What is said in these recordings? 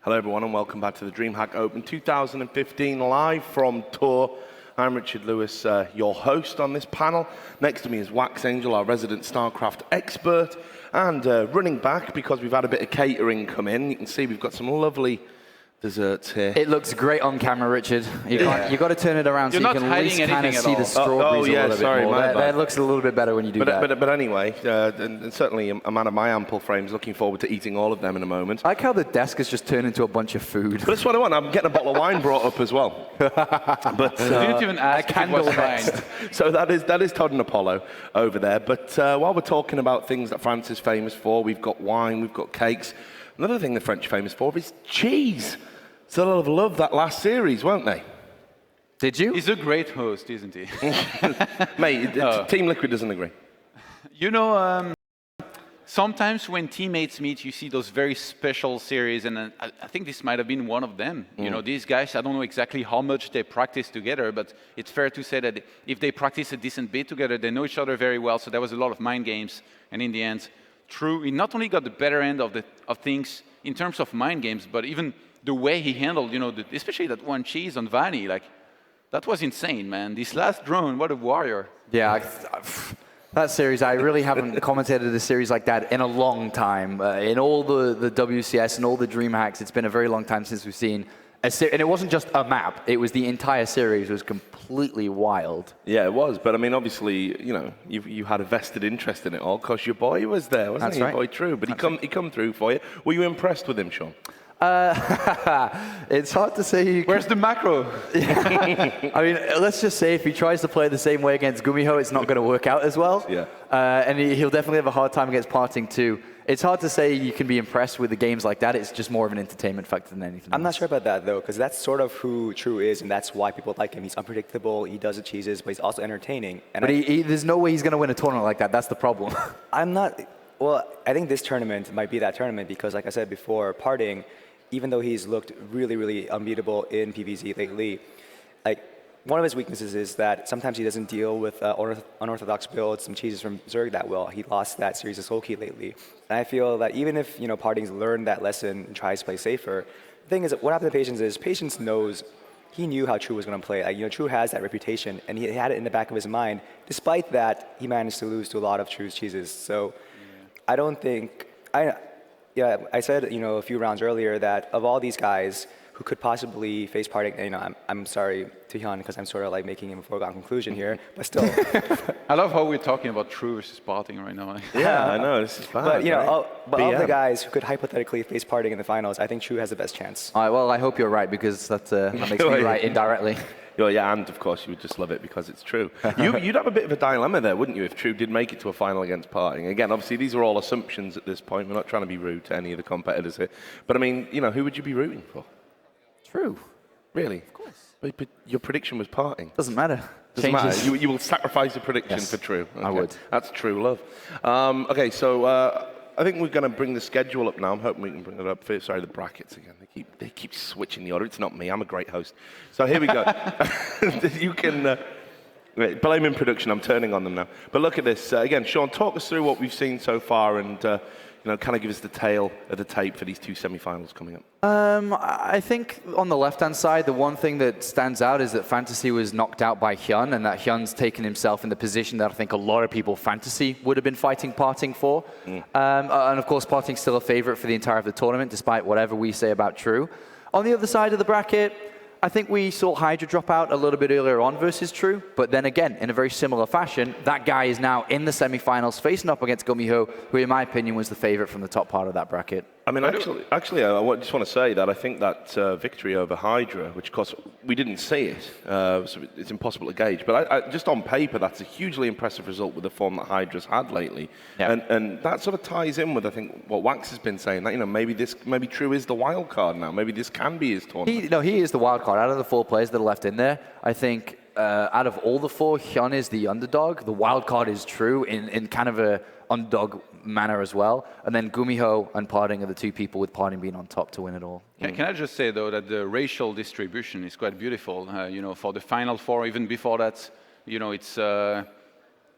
Hello, everyone, and welcome back to the DreamHack Open 2015 live from tour. I'm Richard Lewis, your host on this panel. Next to me is Wax Angel, our resident StarCraft expert. And running back, because we've had a bit of catering come in, you can see we've got some lovely desserts here. It looks great on camera, Richard. You've got to turn it around so you can at least kind of see the strawberries a little bit more. That looks a little bit better when you do that. But anyway, and certainly a man of my ample frame is looking forward to eating all of them in a moment. I like how the desk has just turned into a bunch of food. But that's what I want. I'm getting a bottle of wine brought up as well. But you didn't even ask candle next. So that is Todd and Apollo over there. But while we're talking about things that France is famous for, we've got wine, we've got cakes. Another thing the French are famous for is cheese. So they'll love that last series, won't they? Did you? He's a great host, isn't he? Mate, Team Liquid doesn't agree. You know, sometimes when teammates meet, you see those very special series, and I think this might have been one of them. You know, these guys, I don't know exactly how much they practice together, but it's fair to say that if they practice a decent bit together, they know each other very well, so there was a lot of mind games, and in the end, he not only got the better end of things in terms of mind games, but even the way he handled, you know, especially that one cheese on Vanny, like, that was insane, man. This last drone, what a warrior. Yeah, that series, I really haven't commentated a series like that in a long time. In all the WCS and all the DreamHacks, it's been a very long time since we've seen a series. And it wasn't just a map, it was the entire series. It was completely wild. Yeah, it was. But I mean, obviously, you know, you had a vested interest in it all because your boy was there, wasn't he? Your boy True. But he come through for you. Were you impressed with him, Sean? It's hard to say. Where's the macro? I mean, let's just say if he tries to play the same way against Gumiho, it's not going to work out as well. Yeah. And he'll definitely have a hard time against PartinG too. It's hard to say you can be impressed with the games like that. It's just more of an entertainment factor than anything I'm not sure about that, though, because that's sort of who True is, and that's why people like him. He's unpredictable, he does the cheeses, but he's also entertaining. And but there's no way he's going to win a tournament like that. That's the problem. Well, I think this tournament might be that tournament because, like I said before, PartinG, even though he's looked really, really unbeatable in PvZ lately, like, one of his weaknesses is that sometimes he doesn't deal with unorthodox builds, some cheeses from Zerg that well. He lost that series of Soulkey lately. And I feel that even if, you know, PartinG's learned that lesson and tries to play safer, the thing is, what happened to Patience is Patience knows, he knew how True was going to play. Like, you know, True has that reputation, and he had it in the back of his mind. Despite that, he managed to lose to a lot of True's cheeses. So I don't think, yeah, I said, you know, a few rounds earlier that of all these guys who could possibly face PartinG, you know, I'm sorry to HyuN because I'm sort of like making him a foregone conclusion here, but still. I love how we're talking about True versus PartinG right now. Yeah, I know, this is bad. But, you know, right? of the guys who could hypothetically face PartinG in the finals, I think True has the best chance. All right, well, I hope you're right because that makes me right indirectly. Yeah, and of course you would just love it because it's True. You'd have a bit of a dilemma there, wouldn't you, if True did make it to a final against PartinG? Again, obviously these are all assumptions at this point. We're not trying to be rude to any of the competitors here. But I mean, you know, who would you be rooting for? True. Really? Of course. But your prediction was PartinG. Doesn't matter. Doesn't matter. You will sacrifice a prediction for True. Okay. I would. That's true love. Okay, so I think we're going to bring the schedule up now. I'm hoping we can bring it up. Sorry, the brackets again. They keep switching the order. It's not me. I'm a great host. So here we go. You can blame in production. I'm turning on them now. But look at this. Again, Sean, talk us through what we've seen so far and you know, kind of give us the tale of the tape for these two semi-finals coming up. I think on the left-hand side, the one thing that stands out is that Fantasy was knocked out by HyuN, and that HyuN's taken himself in the position that I think a lot of people Fantasy would have been fighting PartinG for. And of course, PartinG's still a favorite for the entire of the tournament, despite whatever we say about True. On the other side of the bracket, I think we saw Hydra drop out a little bit earlier on versus True, but then again, in a very similar fashion, that guy is now in the semifinals facing up against Gumiho, who in my opinion was the favorite from the top part of that bracket. I mean, actually, I just want to say that I think that victory over Hydra, which of course we didn't see it, so it's impossible to gauge, but just on paper, that's a hugely impressive result with the form that Hydra's had lately. Yeah. And that sort of ties in with, I think, what Wax has been saying, that, you know, maybe True is the wild card now. Maybe this can be his tournament. He is the wild card. Out of the 4 players that are left in there, I think out of all the 4, HyuN is the underdog. The wild card is True in kind of a underdog manner as well. And then Gumiho and PartinG are the 2 people, with PartinG being on top to win it all. Can I just say, though, that the racial distribution is quite beautiful. You know, for the Final 4, even before that, you know, it's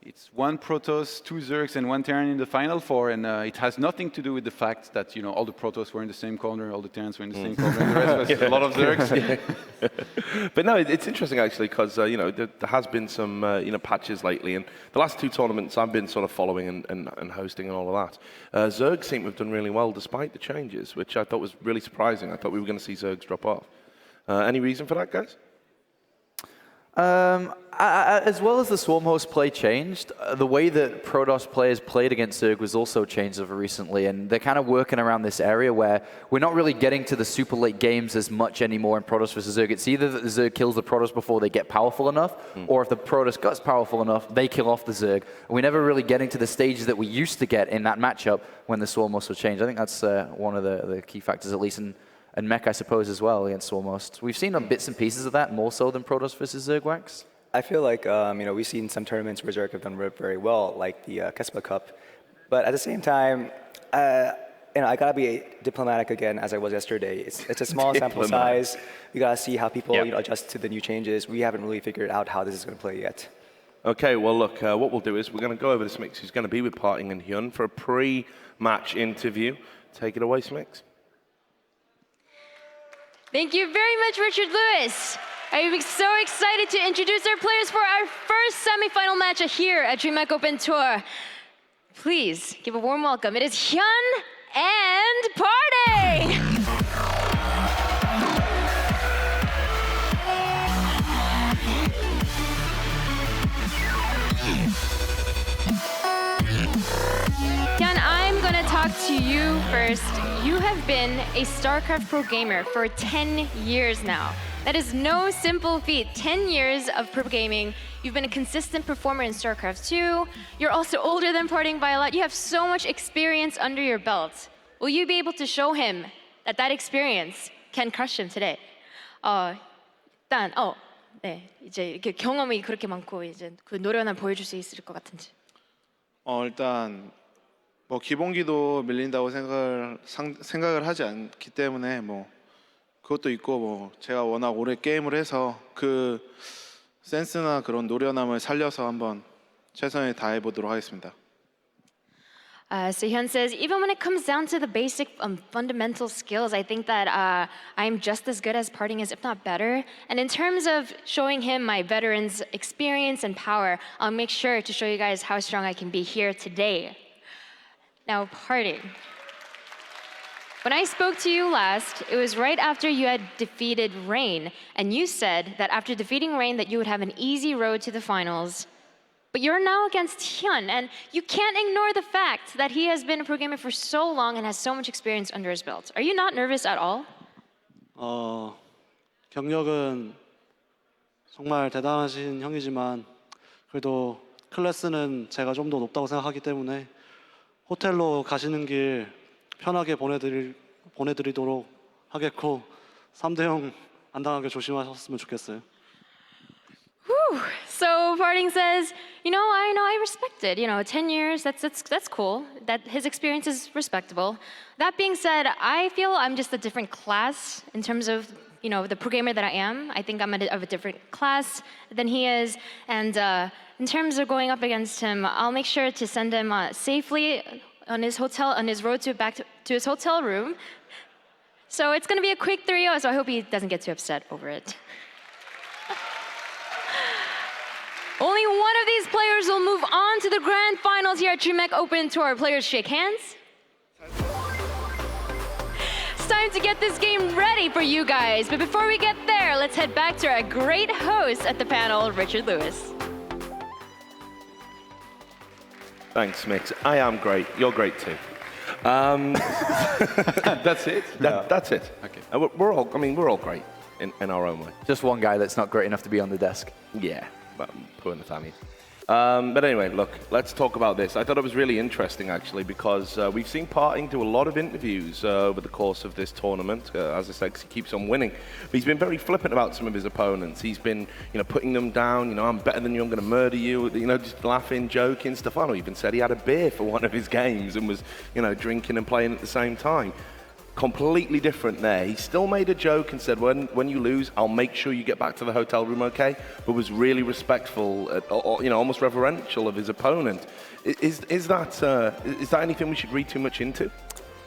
It's 1 Protoss, 2 Zergs, and 1 Terran in the Final Four, and it has nothing to do with the fact that all the Protoss were in the same corner, all the Terrans were in the same corner, and the rest was a lot of Zergs. But no, it's interesting actually because there has been some patches lately, and the last 2 tournaments I've been sort of following and hosting and all of that. Zergs seem to have done really well despite the changes, which I thought was really surprising. I thought we were going to see Zergs drop off. Any reason for that, guys? As well as the Swarm host play changed, the way that Protoss players played against Zerg was also changed over recently, and they're kind of working around this area where we're not really getting to the super late games as much anymore in Protoss versus Zerg. It's either that the Zerg kills the Protoss before they get powerful enough, or if the Protoss gets powerful enough, they kill off the Zerg. And we're never really getting to the stages that we used to get in that matchup when the Swarm host was changed. I think that's one of the key factors, at least, and Mech, I suppose, as well, against Swarm host. We've seen bits and pieces of that, more so than Protoss versus Zergwax. I feel like we've seen some tournaments where Zerg have done very well, like the Kespa Cup. But at the same time, I gotta be diplomatic again, as I was yesterday. It's a small sample size. We gotta see how people adjust to the new changes. We haven't really figured out how this is gonna play yet. Okay, well look, what we'll do is we're going to go over to Smix, who's going to be with PartinG and HyuN for a pre-match interview. Take it away, Smix. Thank you very much, Richard Lewis. I'm so excited to introduce our players for our first semifinal match here at DreamHack Open Tour. Please give a warm welcome. It is HyuN and PartinG. HyuN, I'm gonna talk to you first. You have been a StarCraft pro gamer for 10 years now. That is no simple feat. 10 years of pro gaming. You've been a consistent performer in StarCraft II. You're also older than PartinG by a lot. You have so much experience under your belt. Will you be able to show him that experience can crush him today? 일단 네, 이제 이렇게 경험이 그렇게 많고 이제 그 노련함 보여줄 수 있을 것 같은지. 일단 뭐 기본기도 밀린다고 생각을 하지 않기 때문에 뭐 그것도 있고 뭐 제가 워낙 오래 게임을 해서 그 센스나 그런 노련함을 살려서 한번 최선을 다해 보도록 하겠습니다. So HyuN says, even when it comes down to the basic fundamental skills, I think that I'm just as good as PartinG is, if not better. And in terms of showing him my veteran's experience and power, I'll make sure to show you guys how strong I can be here today. Now, PartinG. When I spoke to you last, it was right after you had defeated Rain, and you said that after defeating Rain that you would have an easy road to the finals. But you're now against HyuN, and you can't ignore the fact that he has been a pro gamer for so long and has so much experience under his belt. Are you not nervous at all? 경력은 정말 대단하신 형이지만 그래도 클래스는 제가 좀 더 높다고 생각하기 때문에 호텔로 가시는 길 편하게 보내드리도록 하겠고 3대0 안 당하게 조심하셨으면 좋겠어요. So PartinG says, I respect it. 10 years, that's cool. That his experience is respectable. That being said, I feel I'm just a different class in terms of, the pro gamer that I am. I think I'm of a different class than he is. And in terms of going up against him, I'll make sure to send him safely on his road back to his hotel room. So it's going to be a quick 3-0, so I hope he doesn't get too upset over it. Only one of these players will move on to the grand finals here at DreamHack Open Tour. Players shake hands. It's time to get this game ready for you guys. But before we get there, let's head back to our great host at the panel, Richard Lewis. Thanks, Mix. I am great. You're great too. That's it? That's it. Okay. We're all great in our own way. Just one guy that's not great enough to be on the desk. Yeah. Poor Nathaniel. But anyway, look, let's talk about this. I thought it was really interesting, actually, because we've seen PartinG do a lot of interviews over the course of this tournament. As I said, 'cause he keeps on winning. But he's been very flippant about some of his opponents. He's been, putting them down. I'm better than you. I'm going to murder you. Just laughing, joking. Stefano even said he had a beer for one of his games and was, drinking and playing at the same time. completely different there. He still made a joke and said, when you lose, I'll make sure you get back to the hotel room okay, but was really respectful, or, you know, almost reverential of his opponent. Is that anything we should read too much into?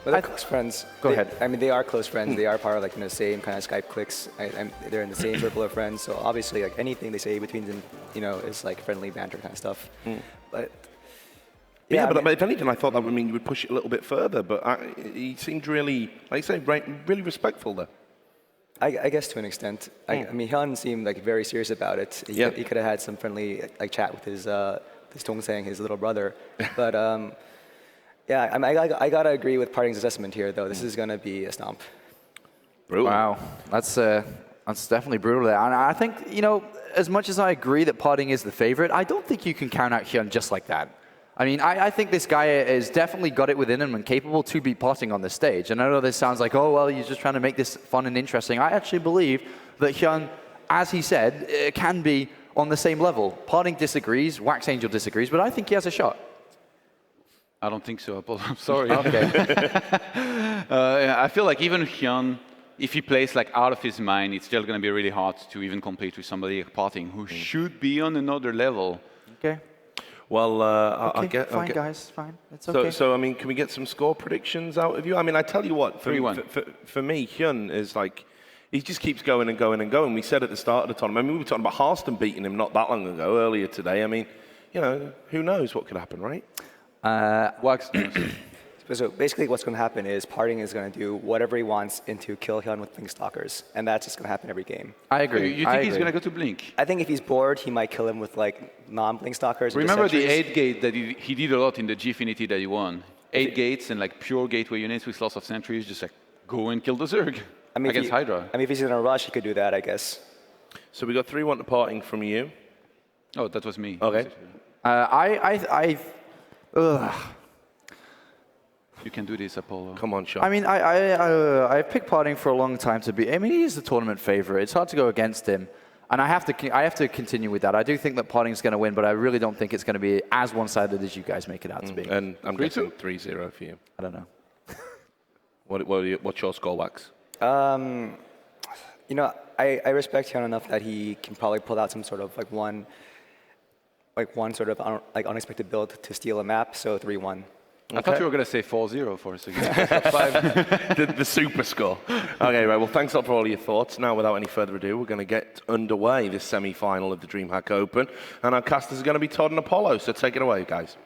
Well, they're close friends. Go ahead. I mean, they are close friends. They are part of like the same kind of Skype cliques. And they're in the same circle of friends. So obviously, like anything they say between them, you know, is like friendly banter kind of stuff. But Yeah, I but mean, if anything, I thought that would mean you would push it a little bit further. But he seemed really, like you say, really respectful there. I guess to an extent. I mean, HyuN seemed like very serious about it. He could have had some friendly like chat with his Tongsang, his little brother. But yeah, I mean, I gotta agree with PartinG's assessment here, though. This is gonna be a stomp. Brutal. Wow, that's definitely brutal there. And I think, you know, as much as I agree that PartinG is the favorite, I don't think you can count out HyuN just like that. I mean, I think this guy has definitely got it within him and capable to beat PartinG on this stage. And I know this sounds like, oh, well, you're just trying to make this fun and interesting. I actually believe that HyuN, as he said, can be on the same level. PartinG disagrees, Wax Angel disagrees, but I think he has a shot. I don't think so, Apollo. I'm sorry. Okay. I feel like even HyuN, if he plays like out of his mind, it's still going to be really hard to even compete with somebody like PartinG, who should be on another level. Okay. Well, Okay, fine, guys, fine. It's okay. So, I mean, can we get some score predictions out of you? I mean, I tell you what, 3-1. For me, HyuN is like, he just keeps going and going and going. We said at the start of the tournament, I mean, we were talking about Harston beating him not that long ago, earlier today. I mean, you know, who knows what could happen, right? Wax. So basically what's going to happen is PartinG is going to do whatever he wants into kill HyuN with Blink Stalkers. And that's just going to happen every game. I agree. You think he's going to go to Blink? I think if he's bored, he might kill him with like non-Blink Stalkers. Remember the Sentries. 8 gate that he did a lot in the Gfinity that he won? 8 gates and like pure gateway units with lots of sentries, just like go and kill the Zerg against Hydra. I mean, if he's in a rush, he could do that, I guess. So we got 3-1 to PartinG from you. Oh, that was me. Okay. You can do this, Apollo. Come on, Sean. I mean, I've picked PartinG for a long time to be. I mean, he is the tournament favorite. It's hard to go against him, and I have to continue with that. I do think that PartinG's going to win, but I really don't think it's going to be as one-sided as you guys make it out to be. And I'm guessing 3-0 for you. I don't know. What's your score, Wax? You know, I respect HyuN enough that he can probably pull out some sort of like one sort of unexpected build to steal a map. So 3-1. I thought you were going to say 4-0 for a second. the super score. Okay, right. Well, thanks a lot for all of your thoughts. Now, without any further ado, we're going to get underway this semi-final of the DreamHack Open, and our casters are going to be Todd and Apollo. So take it away, guys.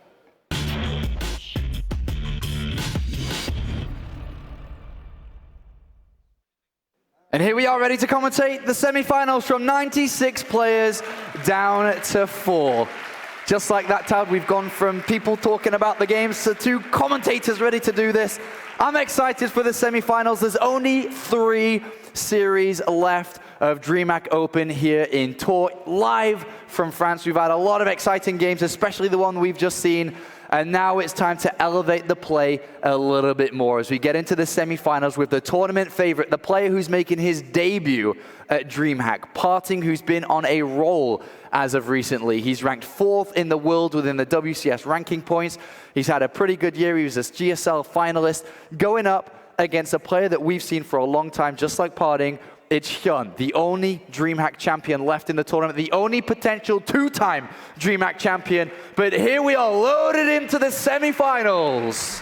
And here we are ready to commentate the semi-finals from 96 players down to 4. Just like that, Tad, we've gone from people talking about the games to 2 commentators ready to do this. I'm excited for the semi-finals. There's only 3 series left of DreamHack Open here in Tours, live from France. We've had a lot of exciting games, especially the one we've just seen. And now it's time to elevate the play a little bit more as we get into the semi-finals with the tournament favorite, the player who's making his debut at DreamHack, PartinG, who's been on a roll as of recently. He's ranked 4th in the world within the WCS ranking points. He's had a pretty good year. He was a GSL finalist, going up against a player that we've seen for a long time, just like PartinG. It's HyuN, the only DreamHack champion left in the tournament, the only potential 2-time DreamHack champion. But here we are, loaded into the semi-finals.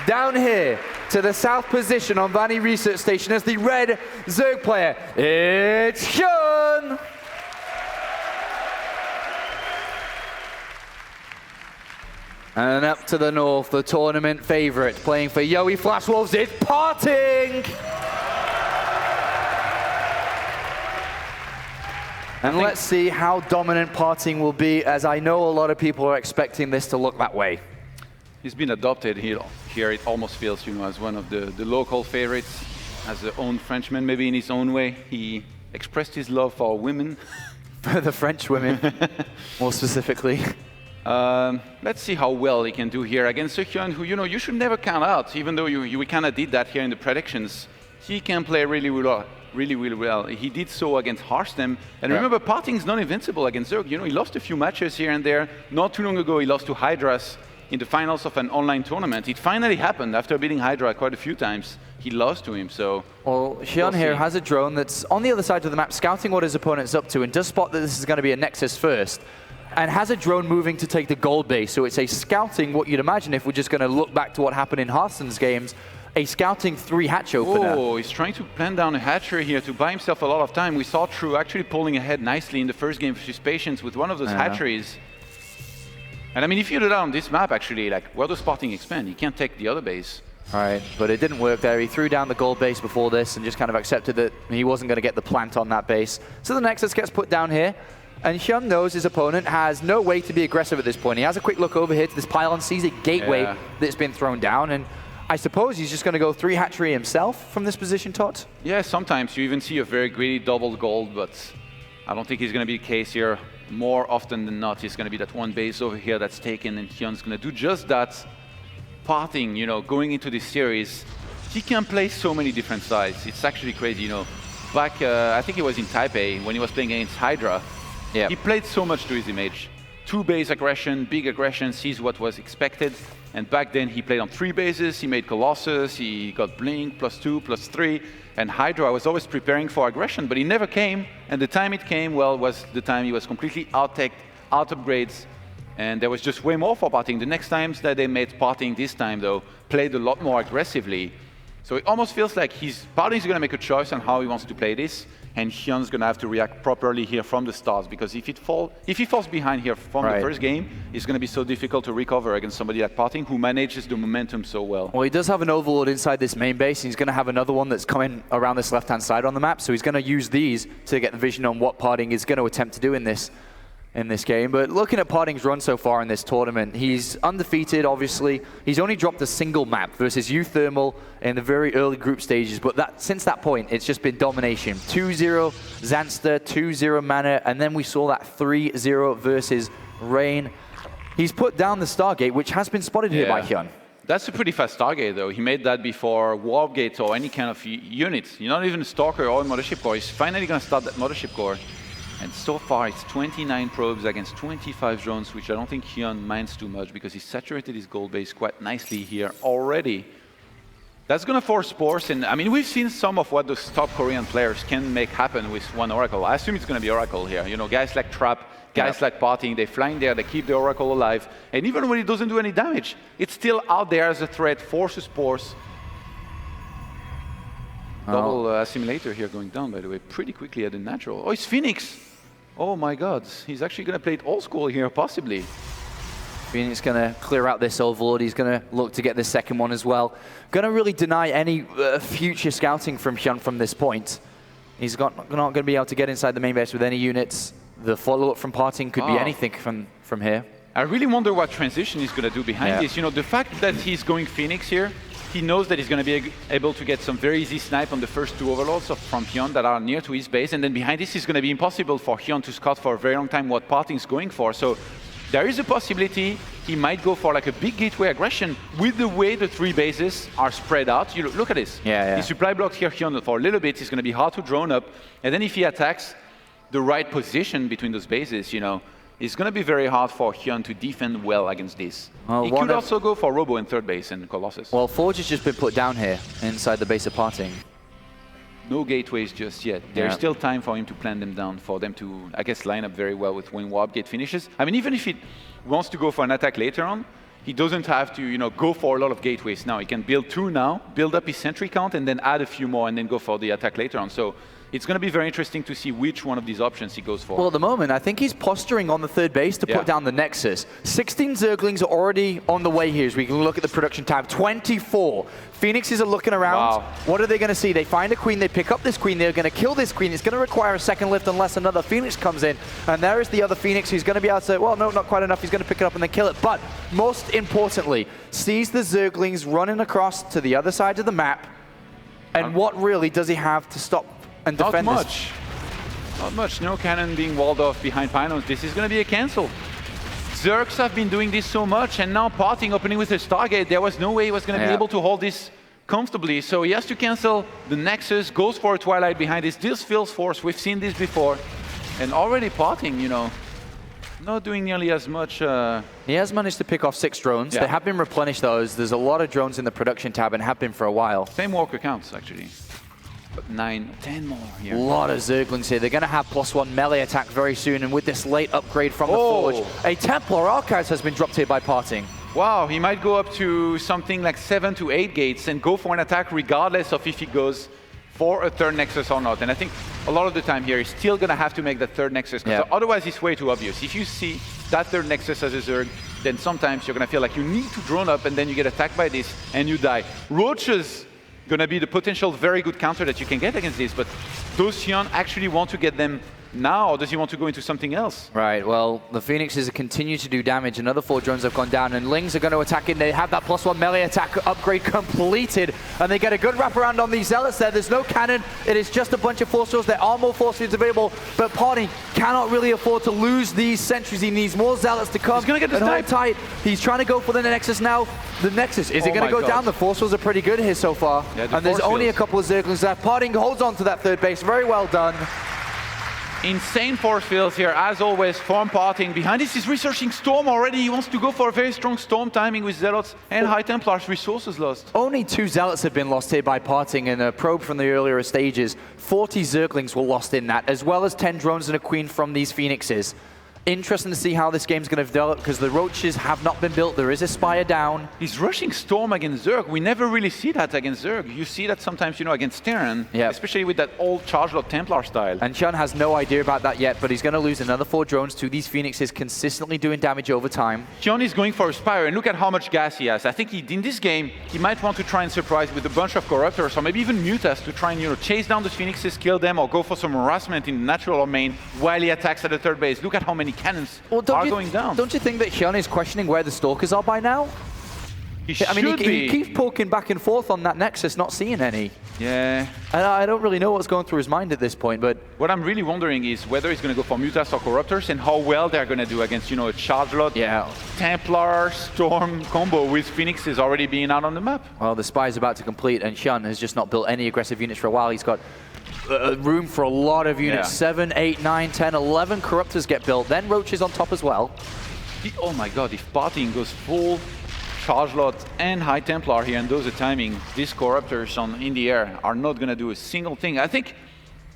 Down here to the south position on Vanny Research Station as the red Zerg player, it's HyuN. And up to the north, the tournament favorite, playing for Yowie Flash Wolves, it's PartinG. And let's see how dominant PartinG will be, as I know a lot of people are expecting this to look that way. He's been adopted here. It almost feels, you know, as one of the local favorites, as a own Frenchman, maybe in his own way. He expressed his love for women. For the French women, more specifically. Let's see how well he can do here against HyuN, who, you know, you should never count out, even though we kind of did that here in the predictions. He can play really well. Really well. He did so against Harstem. And remember, PartinG's not invincible against Zerg. You know, he lost a few matches here and there. Not too long ago, he lost to Hydras in the finals of an online tournament. It finally happened after beating Hydra quite a few times. He lost to him, so... Well, HyuN here has a drone that's on the other side of the map, scouting what his opponent's up to, and does spot that this is going to be a Nexus first, and has a drone moving to take the gold base. So it's a scouting, what you'd imagine if we're just going to look back to what happened in Hearthstone's games, a scouting 3-hatch opener. Oh, he's trying to plan down a hatchery here to buy himself a lot of time. We saw True actually pulling ahead nicely in the first game for his patience with one of those hatcheries. And I mean, if you do that on this map, actually, like, where does PartinG expand? He can't take the other base. Right, but it didn't work there. He threw down the gold base before this and just kind of accepted that he wasn't going to get the plant on that base. So the Nexus gets put down here, and HyuN knows his opponent has no way to be aggressive at this point. He has a quick look over here to this pylon, sees a gateway that's been thrown down, and I suppose he's just going to go 3-hatchery himself from this position, Tot? Yeah, sometimes you even see a very greedy double gold, but I don't think he's going to be the case here. More often than not, it's going to be that one base over here that's taken, and HyuN's going to do just that. PartinG, you know, going into this series, he can play so many different sides. It's actually crazy, you know. Back, I think it was in Taipei, when he was playing against Hydra, he played so much to his image. 2 base aggression, big aggression, sees what was expected. And back then, he played on 3 bases, he made Colossus, he got Blink, +2, +3. And Hydra was always preparing for aggression, but he never came. And the time it came, well, was the time he was completely out-teched, out-upgrades. And there was just way more for PartinG. The next times that they made PartinG this time, though, played a lot more aggressively. So it almost feels like PartinG's going to make a choice on how he wants to play this, and HyuN's going to have to react properly here from the start, because if he falls behind here from the first game, it's going to be so difficult to recover against somebody like PartinG, who manages the momentum so well. Well, he does have an Overlord inside this main base, and he's going to have another one that's coming around this left-hand side on the map, so he's going to use these to get the vision on what PartinG is going to attempt to do in this game. But looking at PartinG's run so far in this tournament, he's undefeated, obviously. He's only dropped a single map versus uThermal in the very early group stages, but since that point, it's just been domination. 2-0 Zanster, 2-0 Mana, and then we saw that 3-0 versus Rain. He's put down the Stargate, which has been spotted here by HyuN. That's a pretty fast Stargate, though. He made that before Warp Gate or any kind of units. You're not even a Stalker or a Mothership Core. He's finally going to start that Mothership Core. And so far, it's 29 probes against 25 drones, which I don't think HyuN minds too much, because he's saturated his gold base quite nicely here already. That's going to force Spores, and I mean, we've seen some of what those top Korean players can make happen with one Oracle. I assume it's going to be Oracle here. You know, guys like Trap, guys like PartinG, they fly in there, they keep the Oracle alive, and even when it doesn't do any damage, it's still out there as a threat, forces Spores. Double assimilator here going down, by the way, pretty quickly at the natural. Oh, it's Phoenix! Oh my god, he's actually going to play it old school here, possibly. Phoenix going to clear out this Overlord. He's going to look to get the second one as well. Going to really deny any future scouting from HyuN from this point. He's not going to be able to get inside the main base with any units. The follow-up from PartinG could be anything from here. I really wonder what transition he's going to do behind this. You know, the fact that he's going Phoenix here, he knows that he's going to be able to get some very easy snipe on the first 2 Overlords from HyuN that are near to his base, and then behind this, it's going to be impossible for HyuN to scout for a very long time what PartinG's going for. So there is a possibility he might go for like a big gateway aggression with the way the 3 bases are spread out. You look at this. He supply blocked here HyuN for a little bit. It's going to be hard to drone up, and then if he attacks the right position between those bases, you know, it's going to be very hard for HyuN to defend well against this. He could also go for Robo in 3rd base and Colossus. Well, Forge has just been put down here inside the base of PartinG. No gateways just yet. There's still time for him to plan them down, for them to, I guess, line up very well with when Warp Gate finishes. I mean, even if he wants to go for an attack later on, he doesn't have to, you know, go for a lot of gateways now. He can build 2 now, build up his sentry count, and then add a few more, and then go for the attack later on. So it's going to be very interesting to see which one of these options he goes for. Well, at the moment, I think he's posturing on the 3rd base to put down the Nexus. 16 Zerglings are already on the way here, as we can look at the production tab. 24. Phoenixes are looking around. Wow. What are they going to see? They find a queen, they pick up this queen, they're going to kill this queen. It's going to require a second lift unless another Phoenix comes in. And there is the other Phoenix who's going to be able to, well, no, not quite enough. He's going to pick it up and then kill it. But most importantly, sees the Zerglings running across to the other side of the map. And what really does he have to stop and defend Not much. Not much. No cannon being walled off behind pylons. This is going to be a cancel. Zergs have been doing this so much, and now PartinG opening with a Stargate. There was no way he was going to be able to hold this comfortably. So he has to cancel the Nexus, goes for a Twilight behind this. This feels forced. We've seen this before. And already PartinG, you know, not doing nearly as much. He has managed to pick off 6 drones. Yeah. They have been replenished those. There's a lot of drones in the production tab and have been for a while. Same worker counts, actually. But 9, 10 more here. A lot of Zerglings here. They're going to have +1 melee attack very soon, and with this late upgrade from the Forge, a Templar Archives has been dropped here by PartinG. Wow, he might go up to something like 7 to 8 gates and go for an attack regardless of if he goes for a third Nexus or not. And I think a lot of the time here, he's still going to have to make that third Nexus, because otherwise it's way too obvious. If you see that third Nexus as a Zerg, then sometimes you're going to feel like you need to drone up, and then you get attacked by this and you die. Roaches going to be the potential very good counter that you can get against this, but does HyuN actually want to get them now, or does he want to go into something else? Right, well, the Phoenixes continue to do damage. Another 4 drones have gone down, and Lings are going to attack in. They have that +1 melee attack upgrade completed, and they get a good wraparound on these Zealots there. There's no cannon. It is just a bunch of force fields. There are more force fields available, but PartinG cannot really afford to lose these sentries. He needs more Zealots to come. He's going to get the hold tight. He's trying to go for the Nexus now. The Nexus, is it going to go down? The force fields are pretty good here so far, and there's only a couple of Zerglings left. PartinG holds on to that third base. Very well done. Insane force fields here, as always, from PartinG. Behind this is researching Storm already. He wants to go for a very strong Storm timing with Zealots and High Templars. Resources lost. Only 2 Zealots have been lost here by PartinG in a probe from the earlier stages. 40 Zerglings were lost in that, as well as 10 drones and a Queen from these Phoenixes. Interesting to see how this game's going to develop, because the Roaches have not been built. There is a Spire down. He's rushing Storm against Zerg. We never really see that against Zerg. You see that sometimes, you know, against Terran, especially with that old Charge-Lot Templar style. And HyuN has no idea about that yet, but he's going to lose another 4 drones to these Phoenixes, consistently doing damage over time. HyuN is going for a Spire, and look at how much gas he has. I think in this game, he might want to try and surprise with a bunch of Corruptors, or maybe even Mutas, to try and, you know, chase down the Phoenixes, kill them, or go for some harassment in the natural domain while he attacks at the third base. Look at how many cannons are going down. Don't you think that HyuN is questioning where the Stalkers are by now? He keeps poking back and forth on that Nexus, not seeing any. Yeah. I don't really know what's going through his mind at this point, but... What I'm really wondering is whether he's going to go for Mutas or Corruptors, and how well they're going to do against, you know, a Charge-Lot, Templar, Storm combo with Phoenixes already being out on the map. Well, the Spy is about to complete, and HyuN has just not built any aggressive units for a while. He's got room for a lot of units. 7, 8, 9, 10, 11 Corruptors get built, then Roaches on top as well. Oh my god, if PartinG goes full Charge-Lot and High Templar here and does the timing, these Corruptors in the air are not going to do a single thing. I think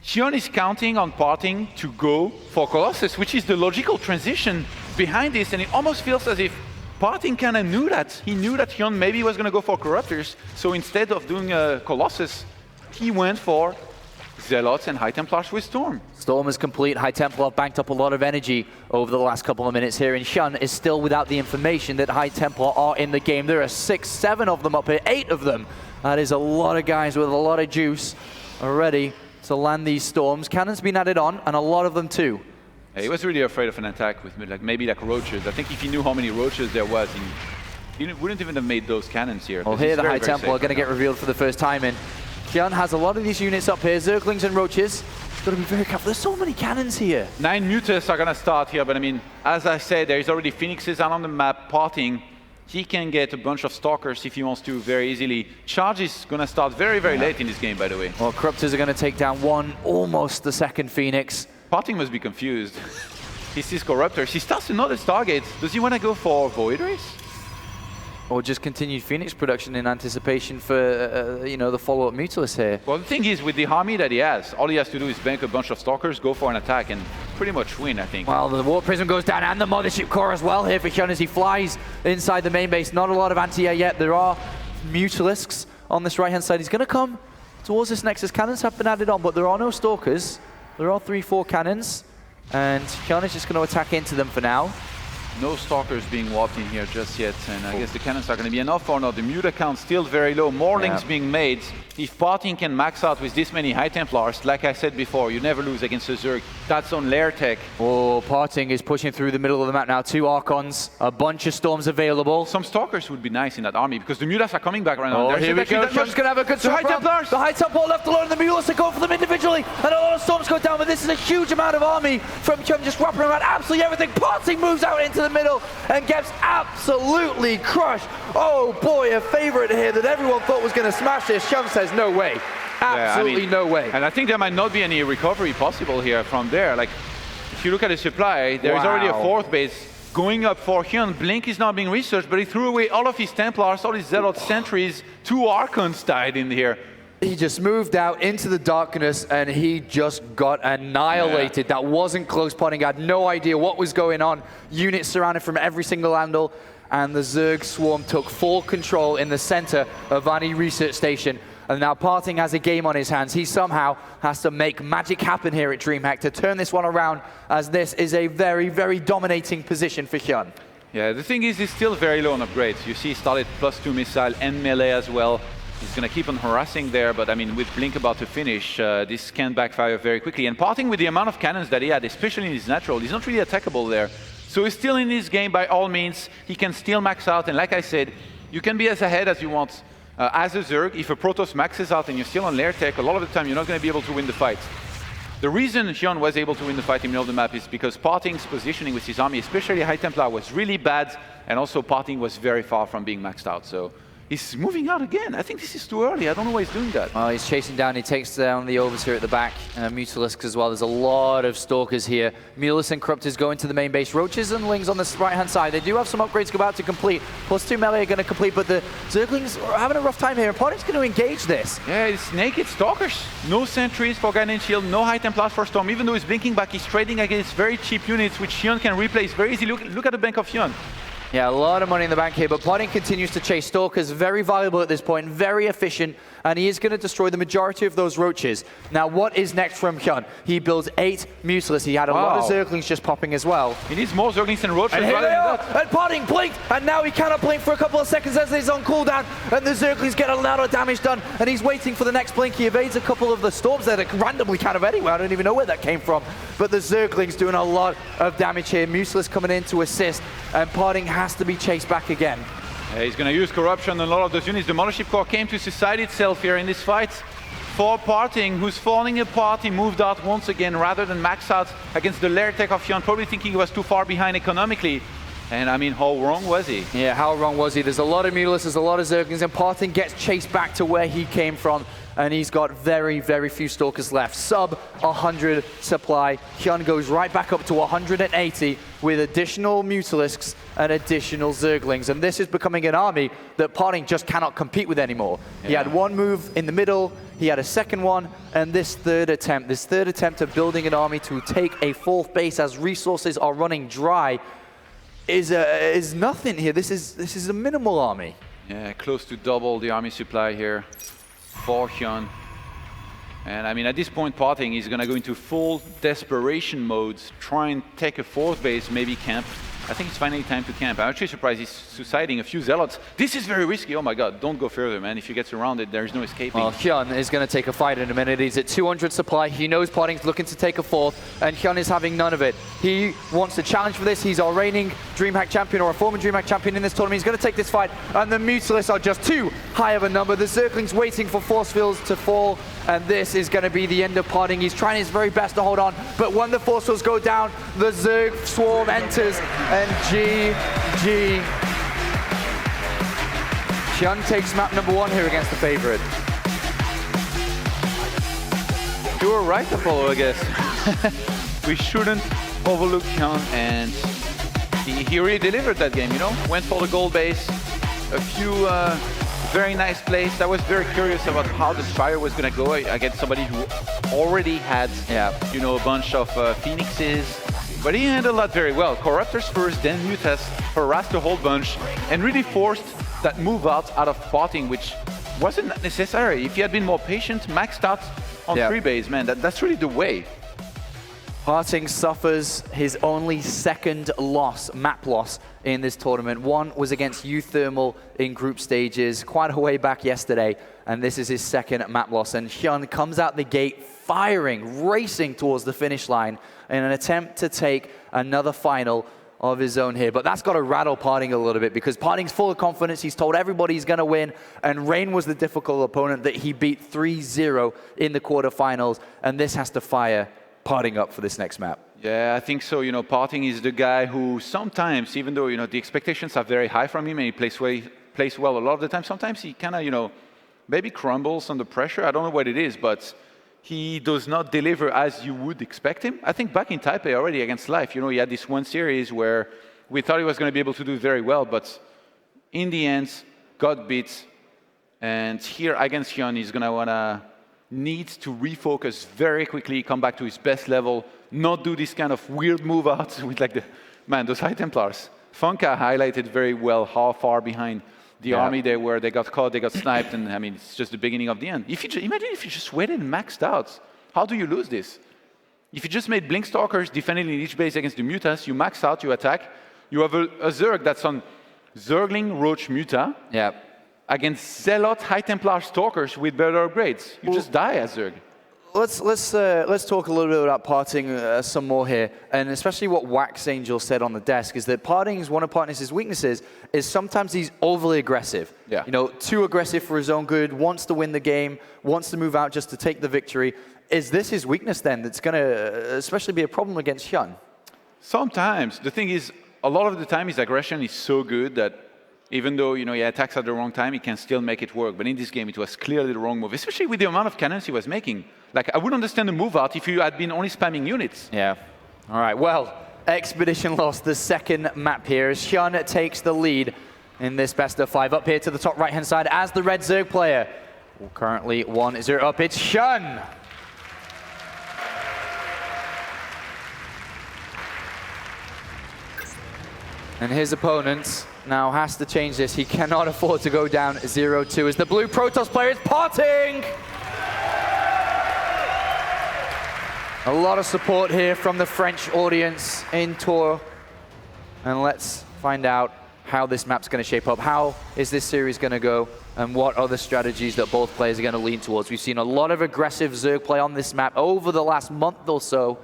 HyuN is counting on PartinG to go for Colossus, which is the logical transition behind this, and it almost feels as if PartinG kind of knew that. He knew that HyuN maybe was going to go for Corruptors, so instead of doing a Colossus, he went for Zealots and High Templars with Storm. Storm is complete. High Templar banked up a lot of energy over the last couple of minutes here, and HyuN is still without the information that High Templar are in the game. There are 6, 7 of them up here, 8 of them. That is a lot of guys with a lot of juice ready to land these Storms. Cannon's been added on, and a lot of them too. Yeah, he was really afraid of an attack with maybe like Roaches. I think if he knew how many Roaches there was, he wouldn't even have made those cannons here. Well, here the High Templar are going to get revealed for the first time, and HyuN has a lot of these units up here, Zerglings and Roaches. Got to be very careful. There's so many cannons here. 9 Mutas are going to start here, but I mean, as I said, there's already Phoenixes out on the map. PartinG, he can get a bunch of Stalkers if he wants to very easily. Charge is going to start very, very late in this game, by the way. Well, Corruptors are going to take down almost the second Phoenix. PartinG must be confused. He sees Corruptors. He starts another Stargate. Does he want to go for Void Race? Or just continued Phoenix production in anticipation for, you know, the follow-up Mutalisk here. Well, the thing is, with the army that he has, all he has to do is bank a bunch of Stalkers, go for an attack, and pretty much win, I think. Well, the Warp Prism goes down, and the Mothership Core as well here for HyuN as he flies inside the main base. Not a lot of anti-air yet. There are Mutalisks on this right-hand side. He's going to come towards this Nexus. Cannons have been added on, but there are no Stalkers. There are 3, 4 cannons, and HyuN is just going to attack into them for now. No Stalkers being warped in here just yet, and I guess the cannons are going to be enough or not. The Muta count still very low. More links being made. If PartinG can max out with this many High Templars, like I said before, you never lose against a Zerg. That's on lair tech. Oh, PartinG is pushing through the middle of the map now. 2 Archons, a bunch of Storms available. Some Stalkers would be nice in that army, because the Mutas are coming back right now. Oh, here we go. HyuN's going to have a good High Templars! The High Templar left alone, and the Mulas to go for them individually. And a lot of Storms go down, but this is a huge amount of army from HyuN just wrapping around absolutely everything. PartinG moves out into the middle and gets absolutely crushed. Oh boy, a favorite here that everyone thought was going to smash this. HyuN says no way. Absolutely no way. And I think there might not be any recovery possible here from there. Like, if you look at the supply, there is already a Wow. fourth base going up for HyuN. Blink is now being researched, but he threw away all of his Templars, all his Zealot sentries. 2 Archons died in here. He just moved out into the darkness and he just got annihilated. Yeah. That wasn't close. PartinG had no idea what was going on. Units surrounded from every single angle, and the Zerg swarm took full control in the center of Vani Research Station. And now PartinG has a game on his hands. He somehow has to make magic happen here at DreamHack to turn this one around, as this is a very, very dominating position for HyuN. Yeah, the thing is, he's still very low on upgrades. You see, he started +2 missile and melee as well. He's going to keep on harassing there, but I mean, with Blink about to finish, this can backfire very quickly. And PartinG, with the amount of cannons that he had, especially in his natural, he's not really attackable there. So he's still in this game by all means. He can still max out, and like I said, you can be as ahead as you want. As a Zerg, if a Protoss maxes out and you're still on lair tech, a lot of the time you're not going to be able to win the fight. The reason HyuN was able to win the fight in the middle of the map is because PartinG's positioning with his army, especially High Templar, was really bad, and also PartinG was very far from being maxed out. So he's moving out again. I think this is too early. I don't know why he's doing that. He's chasing down. He takes down the Overseer at the back. Mutalisks as well. There's a lot of Stalkers here. Mulus and Corruptors going to the main base. Roaches and Lings on the right-hand side. They do have some upgrades about to complete. +2 melee are going to complete, but the Zerglings are having a rough time here. And PartinG's going to engage this. Yeah, it's naked Stalkers. No sentries for Guardian Shield, no High Templars for Storm. Even though he's blinking back, he's trading against very cheap units, which HyuN can replace very easily. Look at the bank of HyuN. Yeah, a lot of money in the bank here, but PartinG continues to chase Stalkers. Very valuable at this point, very efficient, and he is going to destroy the majority of those Roaches. Now, what is next from HyuN? He builds 8 Mutalisks. He had a lot of Zerglings just popping as well. He needs more Zerglings and Roaches And here rather they than are, that. and PartinG blinked, and now he cannot blink for a couple of seconds as he's on cooldown, and the Zerglings get a lot of damage done, and he's waiting for the next blink. He evades a couple of the storms there that randomly kind of anywhere. I don't even know where that came from, but the Zerglings doing a lot of damage here. Mutalisk coming in to assist, and PartinG has to be chased back again. Yeah, he's going to use corruption on a lot of those units. The Mothership Core came to suicide itself here in this fight. For PartinG, who's falling apart, he moved out once again rather than max out against the lair tech of HyuN, probably thinking he was too far behind economically. And I mean, how wrong was he? Yeah, how wrong was he? There's a lot of Mutalisks, there's a lot of Zerglings, and PartinG gets chased back to where he came from, and he's got very, very few Stalkers left. Sub 100 supply. HyuN goes right back up to 180 with additional Mutalisks and additional Zerglings, and this is becoming an army that PartinG just cannot compete with anymore. Yeah. He had one move in the middle, he had a second one, and this third attempt of building an army to take a 4th base as resources are running dry is nothing here. This is a minimal army. Yeah, close to double the army supply here for HyuN. And I mean, at this point, PartinG is going to go into full desperation modes, try and take a 4th base, maybe camp. I think it's finally time to camp. I'm actually surprised he's suiciding a few Zealots. This is very risky. Oh my god, don't go further, man. If you get surrounded, there's no escaping. Well, HyuN is going to take a fight in a minute. He's at 200 supply. He knows PartinG's looking to take a 4th, and HyuN is having none of it. He wants to challenge for this. He's our reigning DreamHack champion, or a former DreamHack champion in this tournament. He's going to take this fight, and the Mutalisks are just too high of a number. The Zerglings waiting for force fields to fall, and this is going to be the end of PartinG. He's trying his very best to hold on, but when the force fields go down, the Zerg swarm enters, and GG. HyuN takes map number 1 here against the favorite. You were right, Apollo, I guess. We shouldn't overlook HyuN, and he really delivered that game, you know? Went for the gold base, a few very nice plays. I was very curious about how the Spire was going to go against somebody who already had, you know, a bunch of Phoenixes. But he handled that very well. Corruptors first, then Mutas, harassed a whole bunch, and really forced that move out of PartinG, which wasn't necessary. If he had been more patient, maxed out on 3 base, man, that's really the way. PartinG suffers his only 2nd loss, map loss, in this tournament. One was against Uthermal in group stages, quite a way back yesterday, and this is his 2nd map loss. And HyuN comes out the gate firing, racing towards the finish line in an attempt to take another final of his own here. But that's got to rattle PartinG a little bit, because PartinG's full of confidence. He's told everybody he's going to win, and Rain was the difficult opponent that he beat 3-0 in the quarterfinals, and this has to fire PartinG up for this next map. Yeah, I think so. You know, PartinG is the guy who sometimes, even though, you know, the expectations are very high from him and he plays well a lot of the time, sometimes he kind of, you know, maybe crumbles under pressure. I don't know what it is, but he does not deliver as you would expect him. I think back in Taipei already against Life, he had this one series where we thought he was going to be able to do very well, but in the end, got beat. And here against HyuN, he's going to need to refocus very quickly, come back to his best level, not do this kind of weird move out with those High Templars. Funka highlighted very well how far behind the army they were. They got caught, they got sniped, and I mean, it's just the beginning of the end. Imagine if you just waited and maxed out. How do you lose this? If you just made Blink Stalkers defending in each base against the Mutas, you max out, you attack. You have a Zerg that's on Zergling Roach Muta against Zealot High Templar Stalkers with better upgrades. You just die as Zerg. Let's talk a little bit about PartinG some more here, and especially what Wax Angel said on the desk is that PartinG's one of PartinG's weaknesses is sometimes he's overly aggressive. Yeah. Too aggressive for his own good, wants to win the game, wants to move out just to take the victory. Is this his weakness then that's going to especially be a problem against HyuN? Sometimes. The thing is, a lot of the time his aggression is so good that even though he attacks at the wrong time, he can still make it work. But in this game, it was clearly the wrong move, especially with the amount of cannons he was making. Like, I would understand the move out if you had been only spamming units. Yeah. All right, well, Expedition lost the second map here as HyuN takes the lead in this best of 5. Up here to the top right-hand side as the red Zerg player. Currently 1-0 up, it's HyuN. And his opponent now has to change this. He cannot afford to go down 0-2 as the blue Protoss player is PartinG. A lot of support here from the French audience in Tour. And let's find out how this map's going to shape up. How is this series going to go? And what are the strategies that both players are going to lean towards? We've seen a lot of aggressive Zerg play on this map over the last month or so.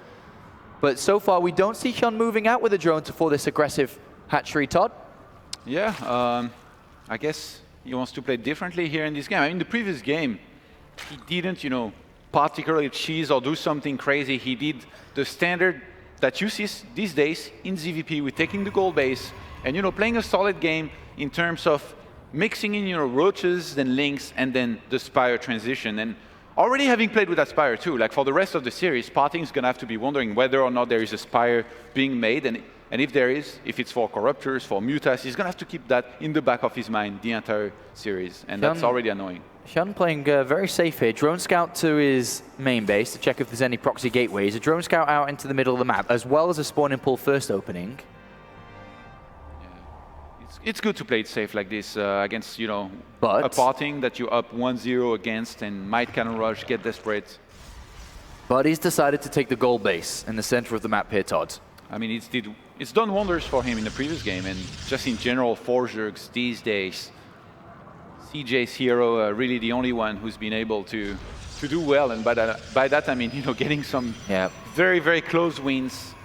But so far, we don't see HyuN moving out with a drone for this aggressive hatchery, Todd. Yeah, I guess he wants to play differently here in this game. I mean, the previous game, he didn't, particularly cheese or do something crazy. He did the standard that you see these days in ZVP with taking the gold base and, playing a solid game in terms of mixing in, roaches, then links, and then the Spire transition. And already having played with that Spire too, like for the rest of the series, PartinG's going to have to be wondering whether or not there is a Spire being made. And if there is, if it's for Corruptors, for Mutas, he's going to have to keep that in the back of his mind the entire series. And that's already annoying. HyuN playing very safe here. Drone Scout to his main base to check if there's any proxy gateways. A Drone Scout out into the middle of the map, as well as a spawn and pull first opening. Yeah. It's good to play it safe like this against, a PartinG that you're up 1-0 against and might cannon rush, get desperate. But he's decided to take the gold base in the center of the map here, Todd. I mean, it's done wonders for him in the previous game, and just in general, for Zergs these days. CJ's hero, really the only one who's been able to do well, and by that I mean, getting some very, very close wins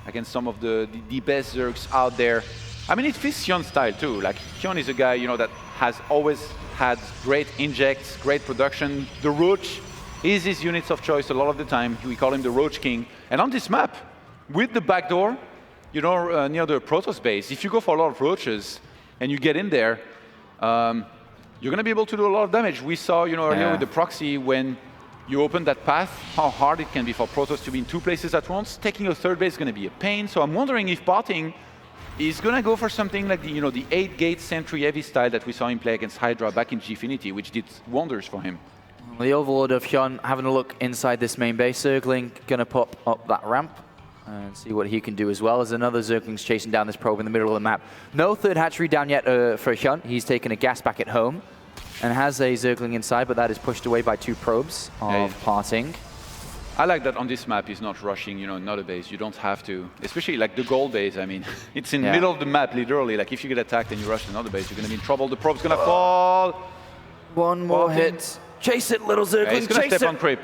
against some of the best Zergs out there. I mean, it fits HyuN's style too. Like, HyuN is a guy, that has always had great injects, great production. The Roach is his units of choice a lot of the time. We call him the Roach King. And on this map, with the backdoor, near the Protoss base, if you go for a lot of Roaches and you get in there, you're going to be able to do a lot of damage. We saw, earlier with the proxy, when you open that path, how hard it can be for Protoss to be in 2 places at once. Taking a third base is going to be a pain. So I'm wondering if PartinG is going to go for something like the 8-gate Sentry heavy style that we saw him play against Hydra back in Gfinity, which did wonders for him. The Overlord of HyuN having a look inside this main base. Zergling going to pop up that ramp and see what he can do as well as another Zergling's chasing down this probe in the middle of the map. No third hatchery down yet for HyuN. He's taken a gas back at home and has a Zergling inside, but that is pushed away by 2 probes of PartinG. I like that on this map he's not rushing, another base. You don't have to, especially like the gold base. I mean, it's in the middle of the map, literally. Like if you get attacked and you rush another base, you're going to be in trouble. The probe's going to fall. One more hit. Chase it, little Zergling. He's going to step on creep.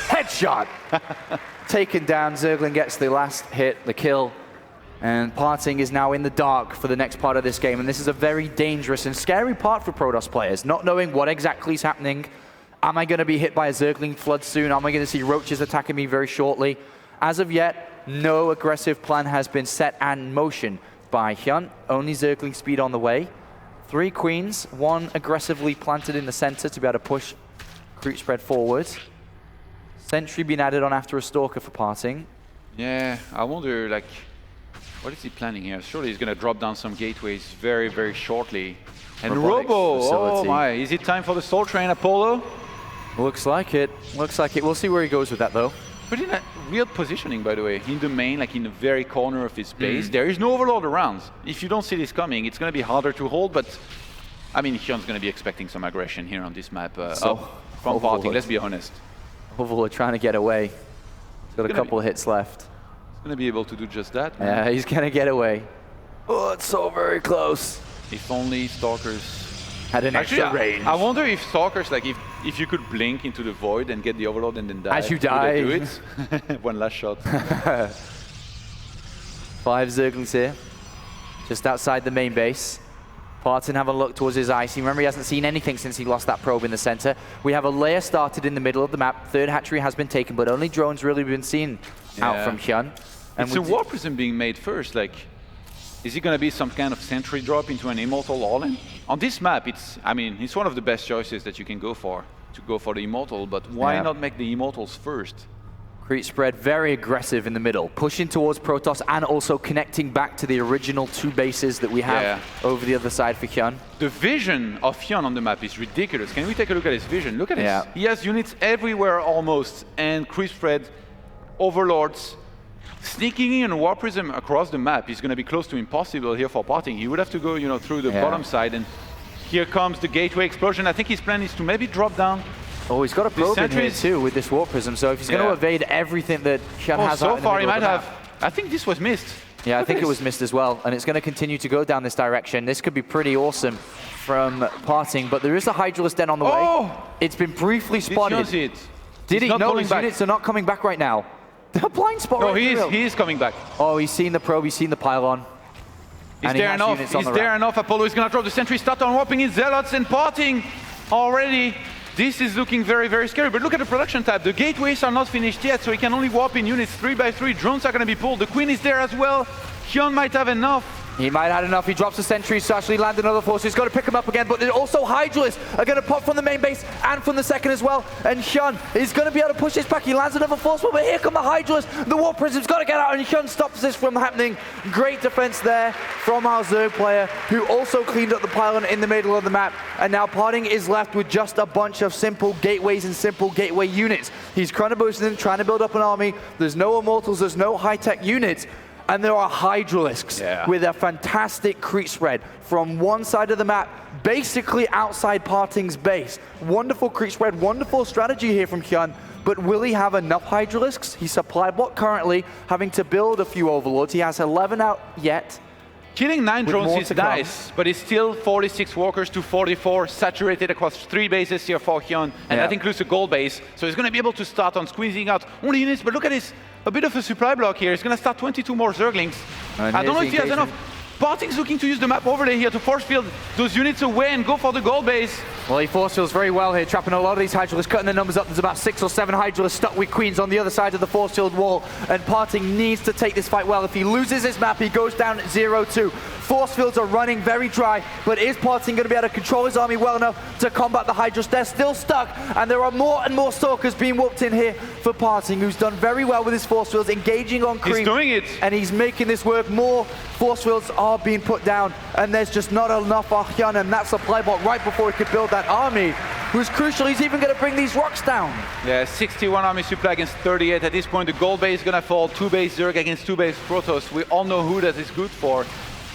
Headshot. Taken down. Zergling gets the last hit, the kill. And PartinG is now in the dark for the next part of this game. And this is a very dangerous and scary part for Protoss players, not knowing what exactly is happening. Am I going to be hit by a Zergling flood soon? Am I going to see Roaches attacking me very shortly? As of yet, no aggressive plan has been set and motion by HyuN. Only Zergling speed on the way. 3 Queens, 1 aggressively planted in the center to be able to push creep spread forward. Sentry being added on after a Stalker for PartinG. Yeah, I wonder, like, what is he planning here? Surely he's going to drop down some gateways very, very shortly. And Robotics Robo, oh facility. my, is it time for the Soul Train, Apollo? Looks like it. Looks like it. We'll see where he goes with that, though. But in a weird positioning, by the way, in the main, like in the very corner of his base. There is no Overlord around. If you don't see this coming, it's going to be harder to hold, but I mean, HyuN's going to be expecting some aggression here on this map from PartinG, let's be honest. Overlord trying to get away. He's got a couple of hits left. He's going to be able to do just that, man. Yeah, he's going to get away. Oh, it's so very close. If only Stalkers had an extra range. I wonder if Stalkers, like if you could blink into the void and get the Overlord and then die. As you die. Do it? One last shot. 5 Zerglings here, just outside the main base. PartinG have a look towards his ice. Remember, he hasn't seen anything since he lost that probe in the center. We have a layer started in the middle of the map. Third hatchery has been taken, but only drones really been seen out from HyuN. And it's a War Prism being made first. Like, is it going to be some kind of sentry drop into an Immortal all-in? On this map, it's one of the best choices that you can go for, to go for the Immortal, but why not make the Immortals first? Creep spread very aggressive in the middle, pushing towards Protoss and also connecting back to the original 2 bases that we have over the other side for HyuN. The vision of HyuN on the map is ridiculous. Can we take a look at his vision? Look at this. He has units everywhere almost, and creep spread, Overlords, sneaking in a War Prism across the map is going to be close to impossible here for PartinG. He would have to go, through the bottom side, and here comes the gateway explosion. I think his plan is to maybe drop down. Oh, he's got a probe in here too with this War Prism, so if he's going to evade everything that HyuN has so out in the far he middle might of the have. map. I think this was missed. Yeah, I think it was missed as well, and it's going to continue to go down this direction. This could be pretty awesome from PartinG, but there is a Hydralisk Den on the way. It's been briefly spotted. Did he? No, his units are not coming back right now. They're blind spot. No, he is coming back. Oh, he's seen the probe, he's seen the pylon. Is there enough? Is there enough? Apollo is going to drop the sentry, start on warping in Zealots, and PartinG already. This is looking very, very scary, but look at the production tab. The gateways are not finished yet, so he can only warp in units 3 by 3. Drones are going to be pulled. The Queen is there as well. HyuN might have enough. He might have had enough. He drops the sentries to actually land another force. He's got to pick him up again, but also Hydralisks are going to pop from the main base and from the second as well. And HyuN is going to be able to push this back. He lands another force, but here come the Hydralisks. The War Prism's got to get out, and HyuN stops this from happening. Great defense there from our Zerg player, who also cleaned up the pylon in the middle of the map. And now PartinG is left with just a bunch of simple gateways and simple gateway units. He's chrono boosting, trying to build up an army. There's no Immortals, there's no high-tech units. And there are Hydralisks with a fantastic creep spread from one side of the map, basically outside PartinG's base. Wonderful creep spread, wonderful strategy here from HyuN, but will he have enough Hydralisks? He's supply block currently, having to build a few Overlords. He has 11 out yet. Killing 9 drones is nice, but it's still 46 walkers to 44, saturated across 3 bases here for HyuN, and that includes the gold base. So he's going to be able to start on squeezing out only units, but look at this. A bit of a supply block here. He's going to start 22 more Zerglings. I don't know if he has enough. PartinG's looking to use the map overlay here to force field those units away and go for the gold base. Well, he force fields very well here, trapping a lot of these Hydralisks, cutting the numbers up. There's about 6 or 7 Hydralisks stuck with Queens on the other side of the force field wall, and PartinG needs to take this fight well. If he loses his map, he goes down 0-2. Force fields are running very dry, but is PartinG going to be able to control his army well enough to combat the Hydralisks? They're still stuck, and there are more and more Stalkers being whooped in here for PartinG, who's done very well with his force fields, engaging on creep. He's doing it. And he's making this work. More force fields are being put down, and there's just not enough for HyuN, and that supply block right before he could build that army was crucial. He's even going to bring these rocks down. Yeah, 61 army supply against 38. At this point, the gold base is going to fall. 2 base Zerg against 2 base Protoss. We all know who that is good for.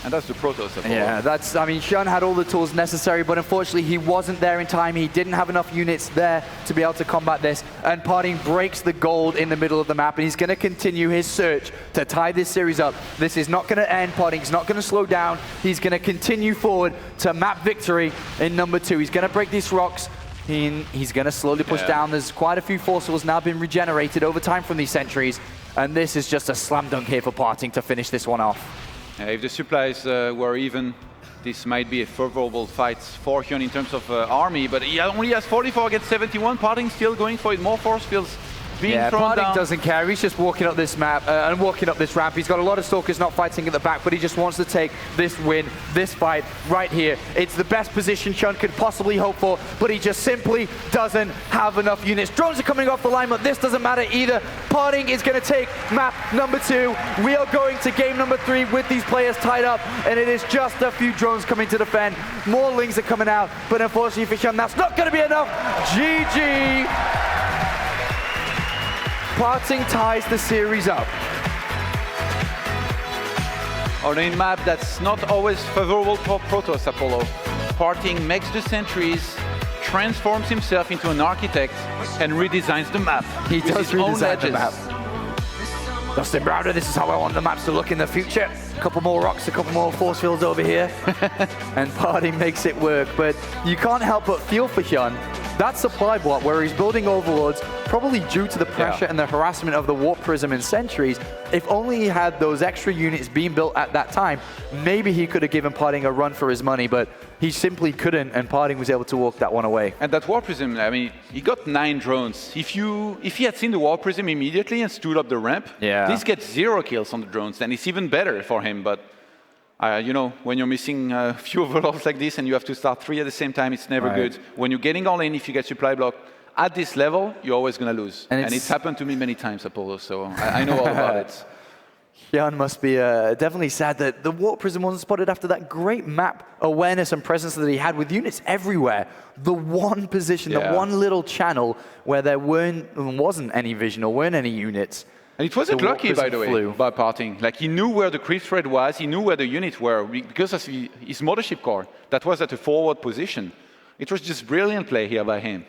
And that's the Protoss. Yeah, HyuN had all the tools necessary, but unfortunately he wasn't there in time. He didn't have enough units there to be able to combat this. And PartinG breaks the gold in the middle of the map, and he's going to continue his search to tie this series up. This is not going to end. PartinG's not going to slow down. He's going to continue forward to map victory in number 2. He's going to break these rocks. He's going to slowly push down. There's quite a few force fields now been regenerated over time from these sentries. And this is just a slam dunk here for PartinG to finish this one off. If the supplies were even, this might be a favorable fight for HyuN in terms of army, but he only has 44 against 71. PartinG still going for it. More force fields being Yeah, thrown PartinG down. doesn't care. He's just walking up this map and walking up this ramp. He's got a lot of Stalkers not fighting at the back, but he just wants to take this win, this fight right here. It's the best position HyuN could possibly hope for, but he just simply doesn't have enough units. Drones are coming off the line, but this doesn't matter either. PartinG is going to take map number 2. We are going to game number 3 with these players tied up, and it is just a few drones coming to defend. More Lings are coming out, but unfortunately for HyuN, that's not going to be enough. GG. PartinG ties the series up. On a map that's not always favorable for Protoss, Apollo, PartinG makes the sentries, transforms himself into an architect, and redesigns the map. He with does his own redesign the edges. map. Dustin Browder, this is how I want the maps to look in the future. A couple more rocks, a couple more force fields over here. And PartinG makes it work, but you can't help but feel for HyuN. That supply block where he's building overlords, probably due to the pressure and the harassment of the Warp Prism and Sentries, if only he had those extra units being built at that time, maybe he could have given PartinG a run for his money, but he simply couldn't, and PartinG was able to walk that one away. And that Warp Prism, I mean, he got 9 drones. If he had seen the Warp Prism immediately and stood up the ramp, this gets 0 kills on the drones, and it's even better for him. But you know, when you're missing a few overlords like this and you have to start 3 at the same time, it's never good. When you're getting all in, if you get supply block at this level, you're always going to lose. And it's happened to me many times, Apollo, so I know all about it. HyuN must be definitely sad that the Warp Prism wasn't spotted after that great map awareness and presence that he had with units everywhere. The one position, the one little channel where there wasn't any vision or weren't any units. And it wasn't lucky, by the way, by PartinG. Like, he knew where the creep thread was, he knew where the units were, because of his mothership core that was at a forward position. It was just brilliant play here by him.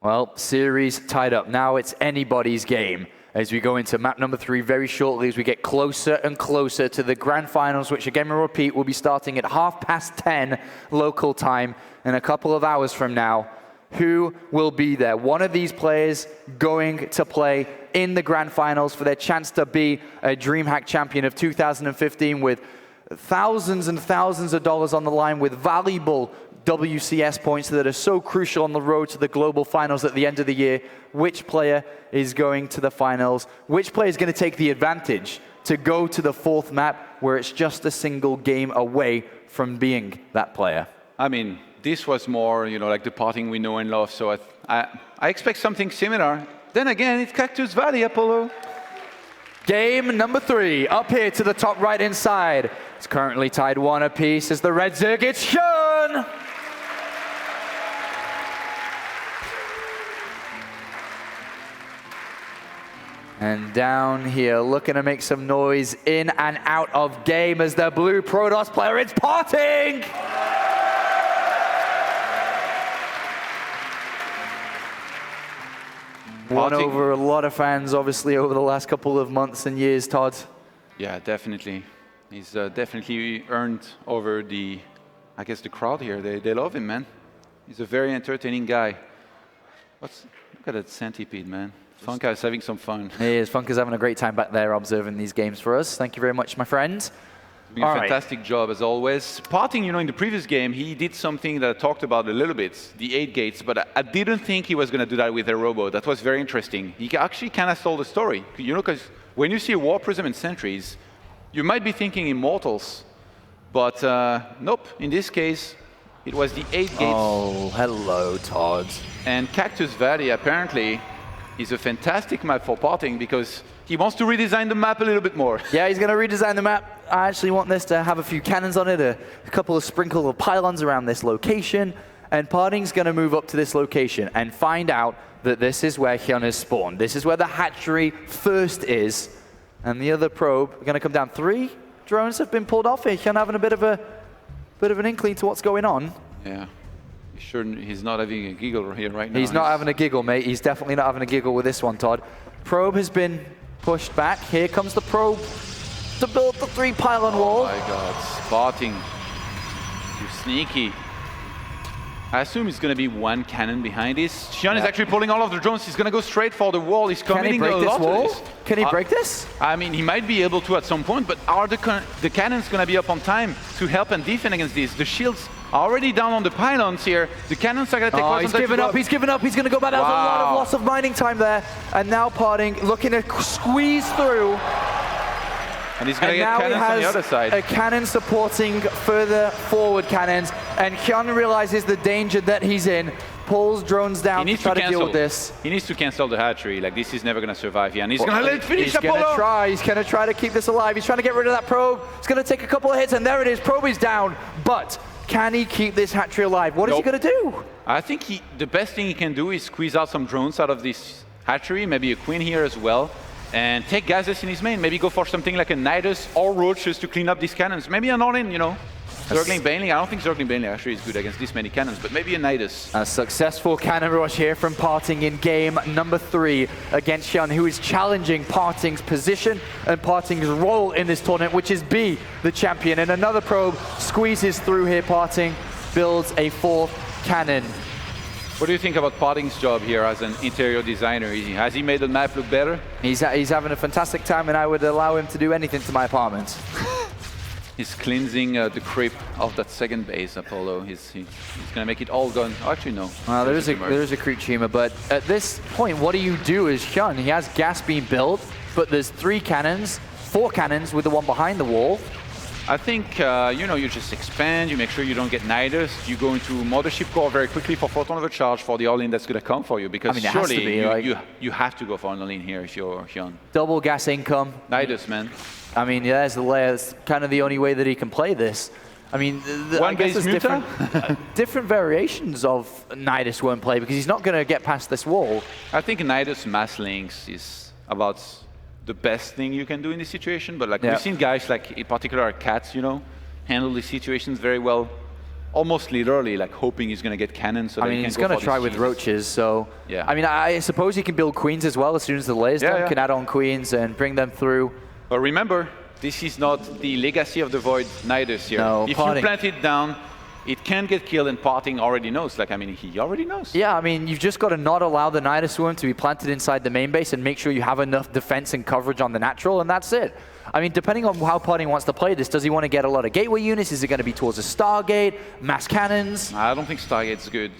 Well, series tied up. Now it's anybody's game as we go into map number 3 very shortly, as we get closer and closer to the grand finals, which again, we'll repeat, will be starting at 10:30 local time in a couple of hours from now. Who will be there? One of these players going to play in the grand finals for their chance to be a DreamHack champion of 2015 with thousands and thousands of dollars on the line, with valuable WCS points that are so crucial on the road to the global finals at the end of the year. Which player is going to the finals? Which player is going to take the advantage to go to the 4th map where it's just a single game away from being that player? I mean, this was more, you know, like the PartinG we know and love, so I expect something similar. Then again, it's Cactus Valley, Apollo. Game number 3, up here to the top right inside. It's currently tied 1 apiece as the Red Zerg, it's HyuN! And down here, looking to make some noise in and out of game as the blue Protoss player, it's PartinG! Won over a lot of fans, obviously, over the last couple of months and years, Todd. Yeah, definitely. He's definitely earned over the crowd here. They love him, man. He's a very entertaining guy. Look at that centipede, man. Funka is having some fun. He is. Funka's having a great time back there observing these games for us. Thank you very much, my friend. Doing a fantastic job, as always. PartinG, you know, in the previous game, he did something that I talked about a little bit, the 8 gates, but I didn't think he was going to do that with a robo. That was very interesting. He actually kind of stole the story. You know, because when you see a Warp Prism and Sentries, you might be thinking Immortals, but nope. In this case, it was the 8 gates. Oh, hello, Todd. And Cactus Valley, apparently, is a fantastic map for PartinG because he wants to redesign the map a little bit more. Yeah, he's going to redesign the map. I actually want this to have a few cannons on it, a couple of sprinkle of pylons around this location, and PartinG's going to move up to this location and find out that this is where HyuN is spawned. This is where the hatchery first is, and the other probe are going to come down. 3 drones have been pulled off here. HyuN having a bit of an inkling to what's going on. Yeah. Sure, he's not having a giggle here right now. He's not having a giggle, mate. He's definitely not having a giggle with this one, Todd. Probe has been pushed back. Here comes the probe to build the 3 pylon wall. Oh my God, PartinG. You sneaky. I assume it's going to be 1 cannon behind this. HyuN is actually pulling all of the drones. He's going to go straight for the wall. He's committing a lot to this. Can he break this? I mean, he might be able to at some point, but are the cannons going to be up on time to help and defend against this? The shields Already down on the pylons here. The cannons are going to take He's given up, he's given up, he's going to go back. That was a lot of loss of mining time there. And now PartinG looking to squeeze through. And he's going to get cannons on the other side. A cannon supporting further forward cannons. And HyuN realizes the danger that he's in. Pulls drones down to try to deal with this. He needs to cancel the hatchery. Like, this is never going to survive here. And he's going to let it finish, Apollo. He's going to try to keep this alive. He's trying to get rid of that probe. He's going to take a couple of hits, and there it is. Probe is down. But can he keep this hatchery alive? What is he going to do? I think the best thing he can do is squeeze out some drones out of this hatchery. Maybe a queen here as well. And take gases in his main. Maybe go for something like a Nidus or Roaches to clean up these cannons. Maybe an all-in, you know. Zergling Baneling, I don't think Zergling Baneling actually is good against this many cannons, but maybe a Nidus. A successful cannon rush here from PartinG in game number 3 against HyuN, who is challenging PartinG's position and PartinG's role in this tournament, which is be the champion. And another probe squeezes through here. PartinG builds a 4th cannon. What do you think about PartinG's job here as an interior designer? Has he made the map look better? He's having a fantastic time, and I would allow him to do anything to my apartment. He's cleansing the creep of that second base, Apollo. He's going to make it all gone. Oh, actually, no. There is a creep tumor, but at this point, what do you do as HyuN? He has gas being built, but there's 4 cannons with the one behind the wall. I think, you know, you just expand, you make sure you don't get Nidus, you go into Mothership Core very quickly for photon overcharge for the all-in that's going to come for you, because surely you have to go for an all-in here if you're HyuN. Double gas income. Nidus, man. I mean, there's the layer. It's kind of the only way that he can play this. I mean, I guess there's different variations of Nidus won't play, because he's not going to get past this wall. I think Nidus mass links is about the best thing you can do in this situation, but like we've seen guys like, in particular Cats, you know, handle these situations very well, almost literally, like hoping he's going to get cannons. So he's going to try with Roaches, so yeah. I mean, I suppose he can build queens as well as soon as the layer's done. Can add on queens and bring them through. But remember, this is not the Legacy of the Void Nidus here. No, if you plant it down, it can get killed, and PartinG already knows. Like, I mean, he already knows. Yeah, I mean, you've just got to not allow the Nidus Swarm to be planted inside the main base and make sure you have enough defense and coverage on the natural, and that's it. I mean, depending on how PartinG wants to play this, does he want to get a lot of gateway units? Is it going to be towards a Stargate, mass cannons? I don't think Stargate's good,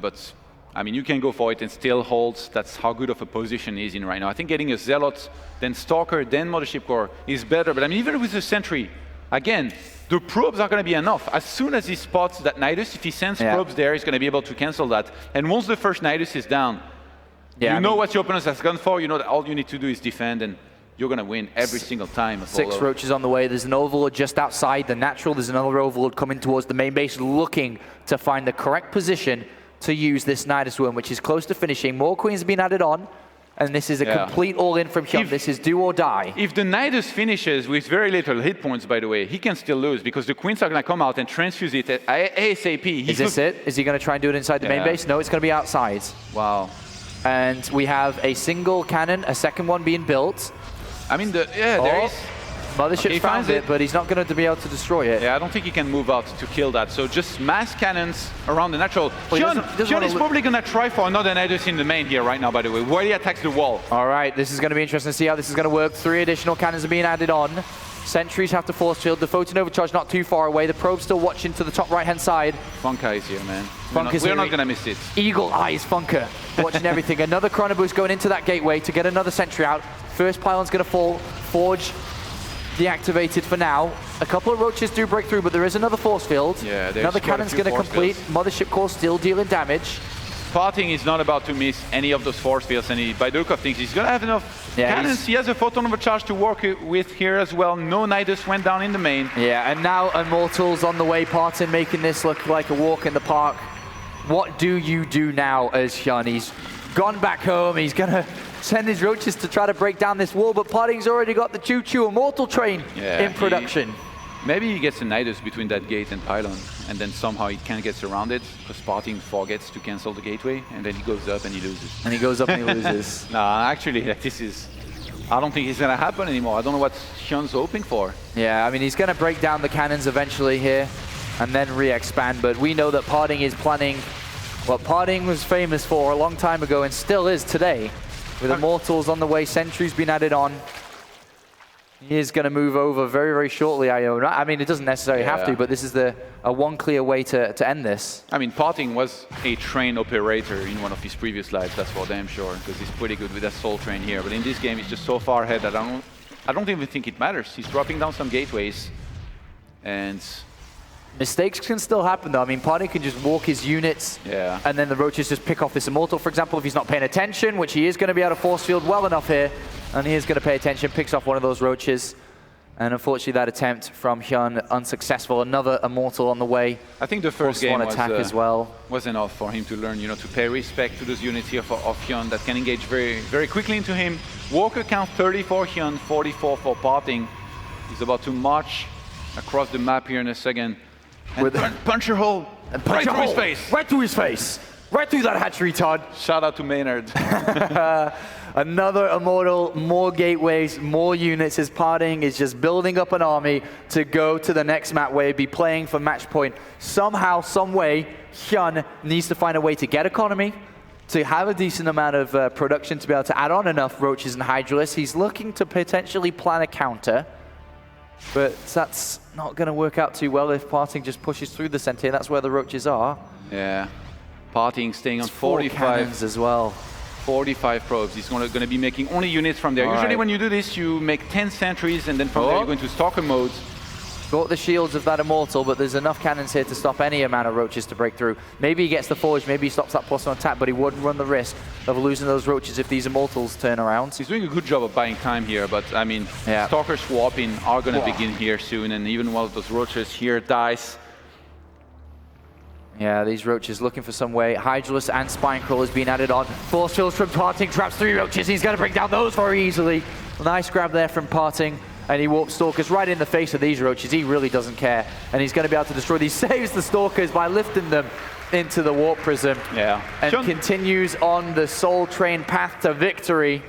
but I mean, you can go for it and still hold. That's how good of a position he's in right now. I think getting a Zealot, then Stalker, then Mothership Core is better. But I mean, even with the Sentry, again, the probes are going to be enough. As soon as he spots that Nidus, if he sends probes there, he's going to be able to cancel that. And once the first Nidus is down, you know what your opponent has gone for. You know that all you need to do is defend, and you're going to win every single time. Apollo. 6 Roaches on the way. There's an Overlord just outside the natural. There's another Overlord coming towards the main base, looking to find the correct position to use this Nidus Worm, which is close to finishing. More queens have been added on, and this is a complete all-in from HyuN. This is do or die. If the Nidus finishes with very little hit points, by the way, he can still lose, because the queens are going to come out and transfuse it at ASAP. Is this it? Is he going to try and do it inside the main base? No, it's going to be outside. Wow. And we have a single cannon, a second one being built. I mean, there is. Mothership found it, but he's not going to be able to destroy it. Yeah, I don't think he can move out to kill that. So just mass cannons around the natural. HyuN is probably going to try for another Nidus in the main here right now, by the way, while he attacks the wall. All right, this is going to be interesting to see how this is going to work. 3 additional cannons are being added on. Sentries have to force field. The photon overcharge not too far away. The probe's still watching to the top right-hand side. Funka is here, man. We're not going to miss it. Eagle eyes Funka, watching everything. Another Chrono Boost going into that gateway to get another Sentry out. First pylon's going to fall. Forge deactivated for now. A couple of Roaches do break through, but there is another force field. Yeah, another cannon's going to complete. Mothership Core still dealing damage. PartinG is not about to miss any of those force fields, and by the look of things, he's going to have enough cannons. He has a photon overcharge to work with here as well. No Nidus went down in the main. Yeah, and now Immortals on the way. PartinG making this look like a walk in the park. What do you do now as HyuN? He's gone back home. He's going to send his Roaches to try to break down this wall, but PartinG's already got the Choo-Choo Immortal train in production. Maybe he gets a Nidus between that gate and pylon, and then somehow he can't get around it, because PartinG forgets to cancel the gateway, and then he goes up and he loses. And he goes up and he loses. Nah, actually, this is... I don't think it's going to happen anymore. I don't know what HyuN's hoping for. Yeah, I mean, he's going to break down the cannons eventually here, and then re-expand, but we know that PartinG is planning what PartinG was famous for a long time ago, and still is today. With Immortals on the way, Sentry's been added on. He is going to move over very, very shortly, HyuN. I mean, it doesn't necessarily have to, but this is a one clear way to end this. I mean, PartinG was a train operator in one of his previous lives, that's for damn sure, because he's pretty good with that soul train here. But in this game, he's just so far ahead that I don't even think it matters. He's dropping down some gateways, and mistakes can still happen, though. I mean, PartinG can just walk his units, and then the roaches just pick off this Immortal, for example, if he's not paying attention, which he is going to be able to force field well enough here. And he is going to pay attention, picks off one of those roaches. And unfortunately, that attempt from HyuN unsuccessful. Another Immortal on the way. I think the first game was, attack as well. Was enough for him to learn, to pay respect to those units here of HyuN that can engage very, very quickly into him. Walker count 30 for HyuN, 44 for PartinG. He's about to march across the map here in a second. And punch your hole right through his face. Right through his face. Right through that hatchery, Todd. Shout out to Maynard. Another Immortal, more gateways, more units as PartinG is just building up an army to go to the next map where he'd be playing for match point. Somehow, some way, HyuN needs to find a way to get economy, to have a decent amount of production to be able to add on enough roaches and Hydralisks. He's looking to potentially plan a counter, but that's not going to work out too well if PartinG just pushes through the center. That's where the roaches are. Yeah, PartinG staying on 45 cannons as well. 45 probes. He's going to be making only units from there. Usually when you do this, you make 10 sentries, and then from there you go into Stalker mode. Got the shields of that Immortal, but there's enough cannons here to stop any amount of roaches to break through. Maybe he gets the Forge, maybe he stops that +1 attack, but he would run the risk of losing those roaches if these Immortals turn around. He's doing a good job of buying time here, but I mean, Stalker swapping are going to begin here soon, and even one of those roaches here dies. Yeah, these roaches looking for some way. Hydralisk and Spinecrawl is being added on. Force fields from PartinG, traps 3 roaches. He's going to bring down those very easily. Nice grab there from PartinG. And he warps Stalkers right in the face of these roaches. He really doesn't care. And he's going to be able to destroy these. Saves the Stalkers by lifting them into the Warp Prism. Yeah. And continues on the Soul Train path to victory.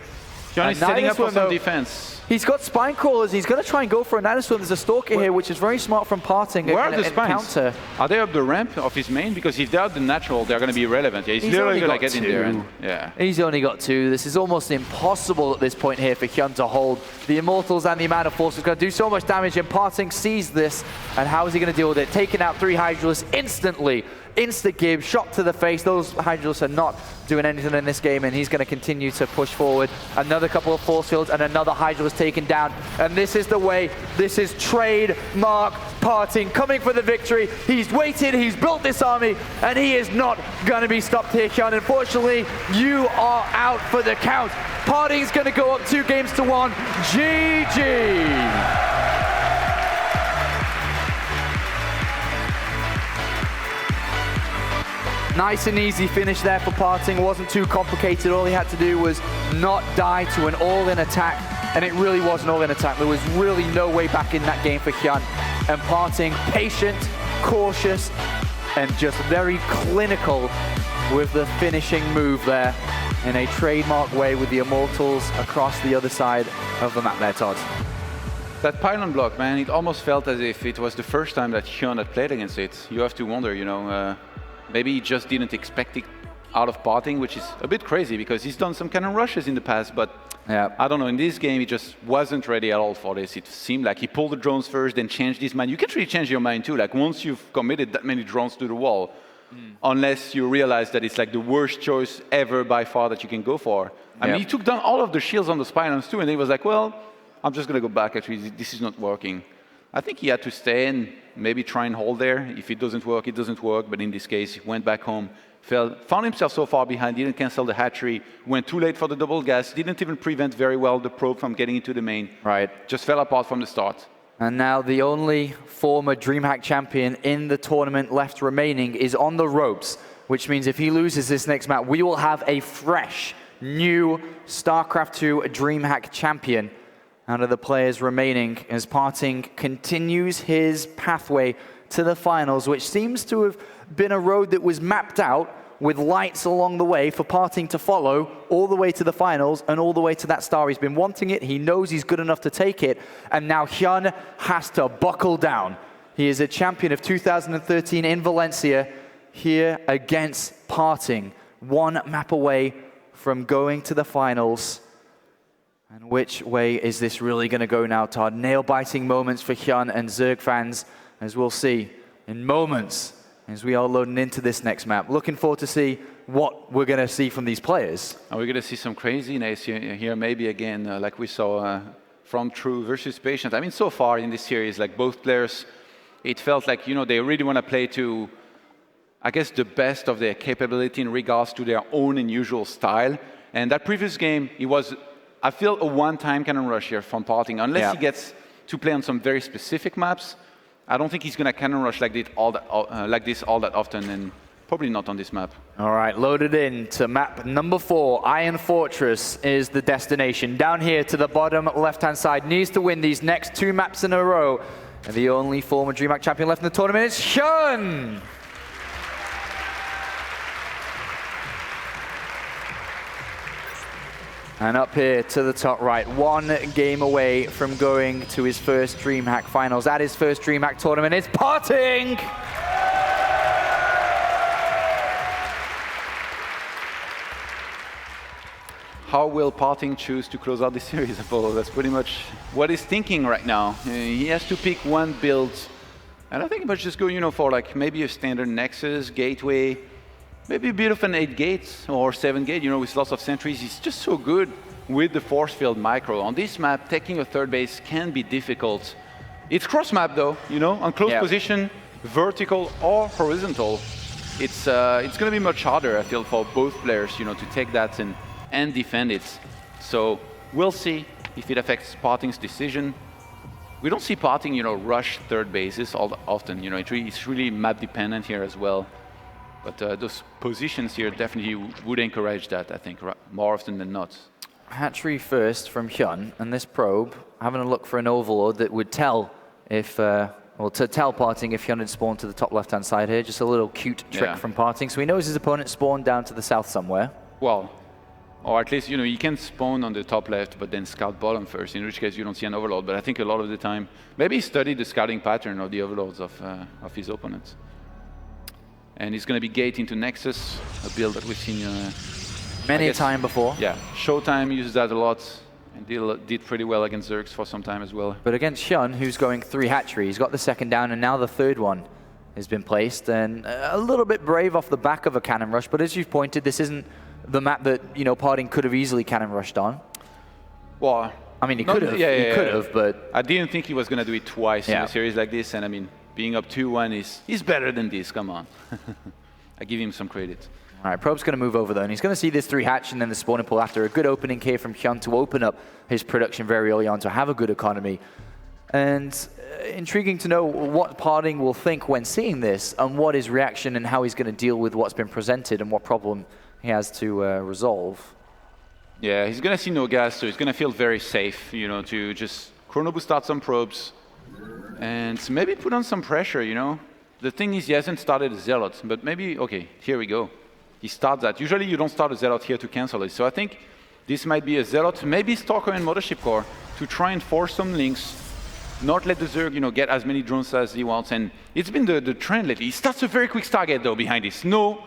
HyuN is setting up for some defense. He's got Spine Crawlers. He's going to try and go for a Nanoswim. There's a Stalker here, which is very smart from PartinG. Where are the spines? Counter. Are they up the ramp of his main? Because if they're at the natural, they're going to be irrelevant. Yeah, he's literally going to get in there. And, He's only got 2. This is almost impossible at this point here for HyuN to hold the Immortals, and the amount of force is going to do so much damage. And PartinG sees this, and how is he going to deal with it? Taking out 3 Hydralisks instantly. Insta-gib, shot to the face. Those Hydralisks are not doing anything in this game, and he's going to continue to push forward. Another couple of force fields, and another Hydralisk taken down. And this is the way. This is trademark PartinG coming for the victory. He's waited, he's built this army, and he is not going to be stopped here, HyuN. Unfortunately, you are out for the count. PartinG's going to go up 2-1. GG! Nice and easy finish there for PartinG. Wasn't too complicated. All he had to do was not die to an all-in attack, and it really was an all-in attack. There was really no way back in that game for HyuN. And PartinG, patient, cautious, and just very clinical with the finishing move there in a trademark way with the Immortals across the other side of the map there, Todd. That pylon block, man, it almost felt as if it was the first time that HyuN had played against it. You have to wonder, maybe he just didn't expect it out of PartinG, which is a bit crazy because he's done some kind of rushes in the past, but I don't know, in this game he just wasn't ready at all for this. It seemed like he pulled the drones first, then changed his mind. You can't really change your mind too, like once you've committed that many drones to the wall, unless you realize that it's like the worst choice ever by far that you can go for. I mean, he took down all of the shields on the Spinons too, and he was like, well, I'm just going to go back, actually, this is not working. I think he had to stay and maybe try and hold there. If it doesn't work, it doesn't work. But in this case, he went back home, found himself so far behind, didn't cancel the hatchery, went too late for the double gas, didn't even prevent very well the probe from getting into the main. Right. Just fell apart from the start. And now the only former DreamHack champion in the tournament left remaining is on the ropes, which means if he loses this next match, we will have a fresh, new StarCraft II DreamHack champion out of the players remaining as PartinG continues his pathway to the finals, which seems to have been a road that was mapped out with lights along the way for PartinG to follow all the way to the finals and all the way to that star. He's been wanting it. He knows he's good enough to take it. And now HyuN has to buckle down. He is a champion of 2013 in Valencia here against PartinG. 1 map away from going to the finals. And which way is this really going to go now, Todd? Nail-biting moments for HyuN and Zerg fans, as we'll see in moments as we are loading into this next map. Looking forward to see what we're going to see from these players. And we're going to see some craziness here, maybe again, like we saw from True versus Patient. I mean, so far in this series, like both players, it felt like, you know, they really want to play to, I guess, the best of their capability in regards to their own unusual style. And that previous game, it was, I feel, a one-time cannon rush here from PartinG. Unless he gets to play on some very specific maps, I don't think he's going to cannon rush like this all that often, and probably not on this map. All right, loaded in to map number 4. Iron Fortress is the destination. Down here to the bottom left-hand side. Needs to win these next 2 maps in a row. And the only former DreamHack champion left in the tournament is HyuN! And up here to the top right, 1 game away from going to his first DreamHack finals. At his first DreamHack tournament, it's PartinG! How will PartinG choose to close out this series, Apollo? That's pretty much what he's thinking right now. He has to pick one build, and I think he might just go, you know, for like maybe a standard Nexus, Gateway, maybe a bit of an 8 gate or 7 gate, you know, with lots of sentries. He's just so good with the force field micro. On this map, taking a third base can be difficult. It's cross map though, you know, on close position, vertical or horizontal. It's going to be much harder, I feel, for both players, you know, to take that and defend it. So we'll see if it affects PartinG's decision. We don't see PartinG, you know, rush third bases all that often. You know, it's really map dependent here as well. But those positions here definitely would encourage that, I think, more often than not. Hatchery first from HyuN, and this probe having a look for an overlord that would tell if, well, to tell PartinG if HyuN had spawned to the top left-hand side here. Just a little cute trick from PartinG. So he knows his opponent spawned down to the south somewhere. Well, or at least, you know, you can spawn on the top left, but then scout bottom first, in which case you don't see an overlord. But I think a lot of the time, maybe he studied the scouting pattern of the overlords of his opponents. And he's going to be gate into Nexus, a build that we've seen many a time before. Yeah, Showtime uses that a lot, and did pretty well against Zergs for some time as well. But against HyuN, who's going 3 hatchery, he's got the second down, and now the third one has been placed. And a little bit brave off the back of a cannon rush, but as you've pointed, this isn't the map that, you know, PartinG could have easily cannon rushed on. Well, I mean, he could have. He could have, but I didn't think he was going to do it twice in a series like this. And I mean, being up 2-1 is better than this. Come on, I give him some credit. All right, Probe's going to move over though, and he's going to see this 3 hatch and then the spawning pool after a good opening here from HyuN to open up his production very early on to have a good economy. And intriguing to know what PartinG will think when seeing this, and what his reaction and how he's going to deal with what's been presented and what problem he has to resolve. Yeah, he's going to see no gas, so he's going to feel very safe, you know, to just chrono boost out some probes and maybe put on some pressure, you know. The thing is, he hasn't started a Zealot, but maybe, okay, here we go. He starts that. Usually you don't start a Zealot here to cancel it, so I think this might be a Zealot, maybe Stalker and Mothership Core to try and force some links, not let the Zerg, you know, get as many drones as he wants. And it's been the trend lately. He starts a very quick Stargate, though, behind this. No